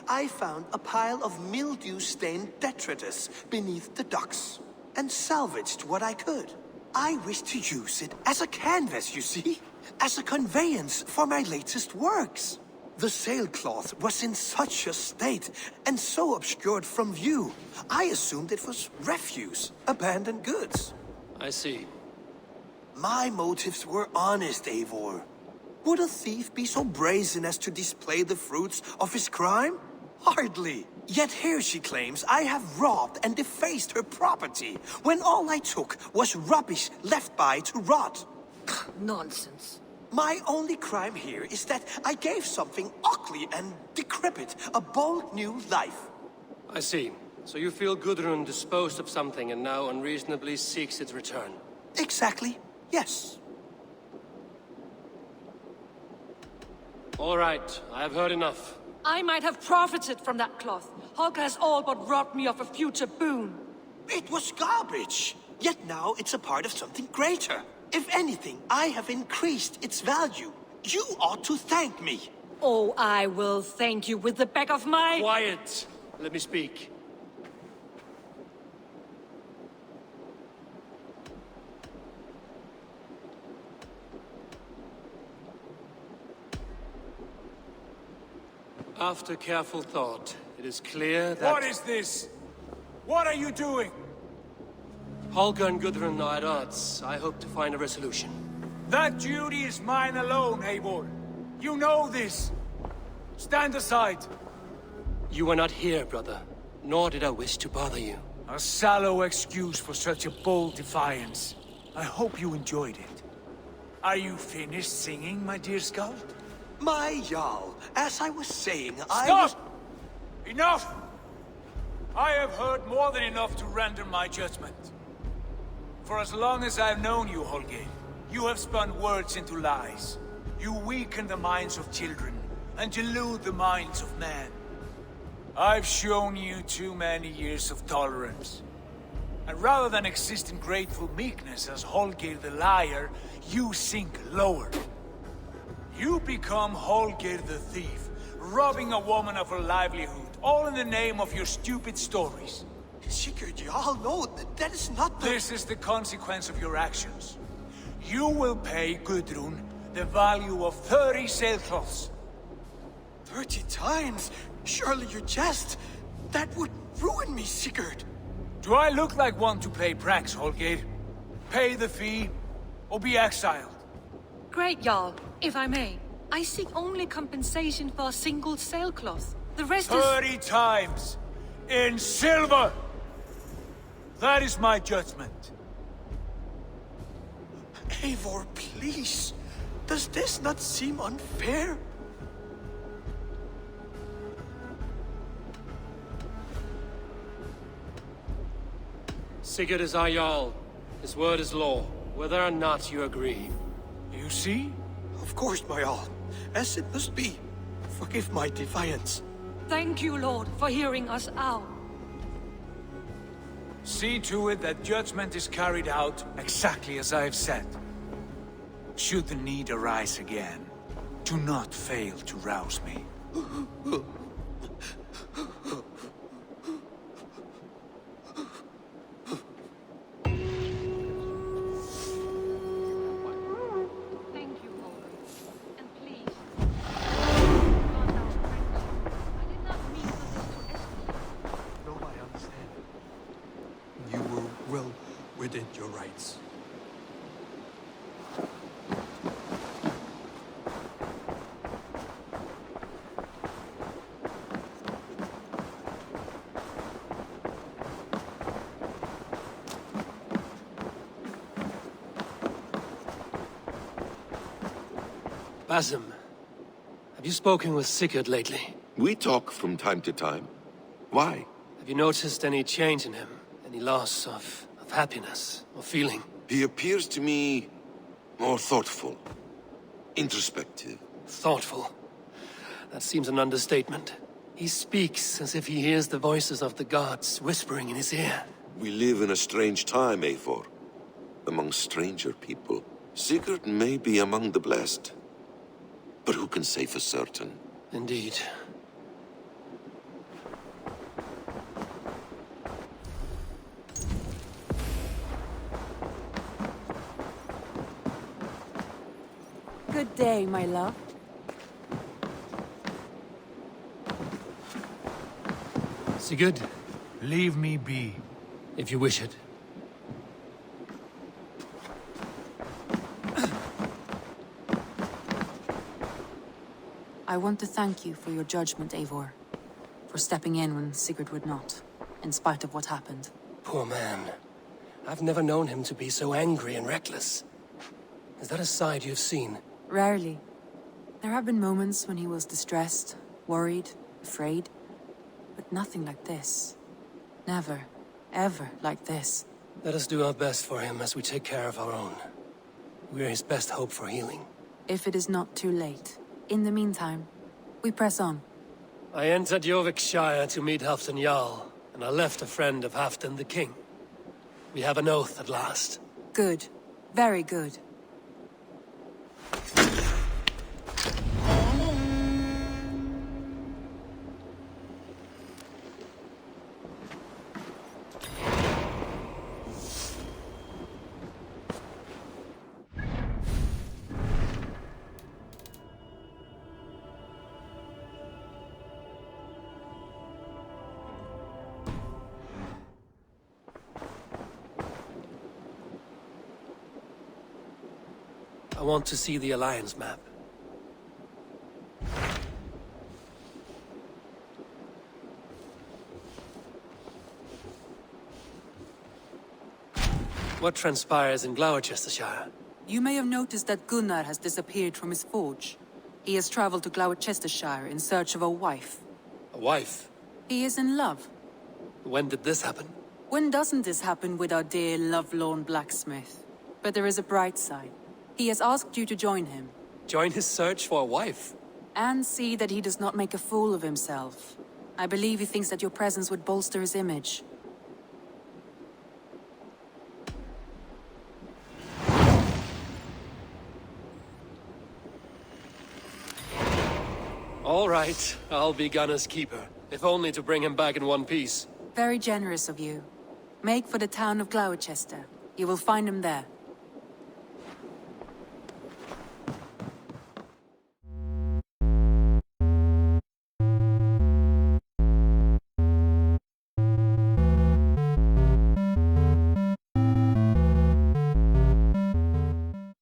I found a pile of mildew-stained detritus beneath the docks, and salvaged what I could. I wish to use it as a canvas, you see? As a conveyance for my latest works. The sailcloth was in such a state, and so obscured from view, I assumed it was refuse, abandoned goods. I see. My motives were honest, Eivor. Would a thief be so brazen as to display the fruits of his crime? Hardly. Yet here she claims I have robbed and defaced her property, when all I took was rubbish left by to rot. Nonsense. My only crime here is that I gave something ugly and decrepit a bold new life. I see. So you feel Gudrun disposed of something and now unreasonably seeks its return? Exactly, yes. All right, I have heard enough. I might have profited from that cloth. Holger has all but robbed me of a future boon. It was garbage. Yet now it's a part of something greater. If anything, I have increased its value. You ought to thank me. Oh, I will thank you with the back of my... Quiet! Let me speak. After careful thought, it is clear that... What is this? What are you doing? Holger and Gudrun are at odds. I hope to find a resolution. That duty is mine alone, Eivor. You know this. Stand aside. You were not here, brother. Nor did I wish to bother you. A sallow excuse for such a bold defiance. I hope you enjoyed it. Are you finished singing, my dear Skald? My Jarl, as I was saying, Stop! Enough! I have heard more than enough to render my judgment. For as long as I've known you, Holger, you have spun words into lies. You weaken the minds of children, and delude the minds of men. I've shown you too many years of tolerance. And rather than exist in grateful meekness as Holger the liar, you sink lower. You become Holger the thief, robbing a woman of her livelihood, all in the name of your stupid stories. Sigurd, you all know that is not the... This is the consequence of your actions. You will pay Gudrun the value of 30 sailcloths. 30 times? Surely you jest. That would ruin me, Sigurd. Do I look like one to play pranks, Holger? Pay the fee, or be exiled. Great, Jarl, if I may. I seek only compensation for a single sailcloth. The rest is... 30 times! In silver! That is my judgment. Eivor, please. Does this not seem unfair? Sigurd is our Jarl. His word is law, whether or not you agree. You see? Of course, my all. As it must be. Forgive my defiance. Thank you, Lord, for hearing us out. See to it that judgment is carried out exactly as I have said. Should the need arise again, do not fail to rouse me. You were well within your rights. Basim, have you spoken with Sigurd lately? We talk from time to time. Why? Have you noticed any change in him? Any loss of happiness or feeling? He appears to me more thoughtful, introspective. Thoughtful? That seems an understatement. He speaks as if he hears the voices of the gods whispering in his ear. We live in a strange time, Eivor. Among stranger people. Sigurd may be among the blessed. But who can say for certain? Indeed. Good day, my love. Sigurd, leave me be. If you wish it. I want to thank you for your judgment, Eivor. For stepping in when Sigurd would not, in spite of what happened. Poor man. I've never known him to be so angry and reckless. Is that a side you've seen? Rarely. There have been moments when he was distressed, worried, afraid. But nothing like this. Never, ever like this. Let us do our best for him as we take care of our own. We're his best hope for healing. If it is not too late. In the meantime, we press on. I entered Yuruvikshire to meet Halfdan Jarl, and I left a friend of Halfdan the King. We have an oath at last. Good. Very good. I want to see the Alliance map. What transpires in Gloucestershire? You may have noticed that Gunnar has disappeared from his forge. He has traveled to Gloucestershire in search of a wife. A wife? He is in love. When did this happen? When doesn't this happen with our dear, lovelorn blacksmith? But there is a bright side. He has asked you to join him. Join his search for a wife? And see that he does not make a fool of himself. I believe he thinks that your presence would bolster his image. All right, I'll be Gunner's keeper, if only to bring him back in one piece. Very generous of you. Make for the town of Gloucester. You will find him there.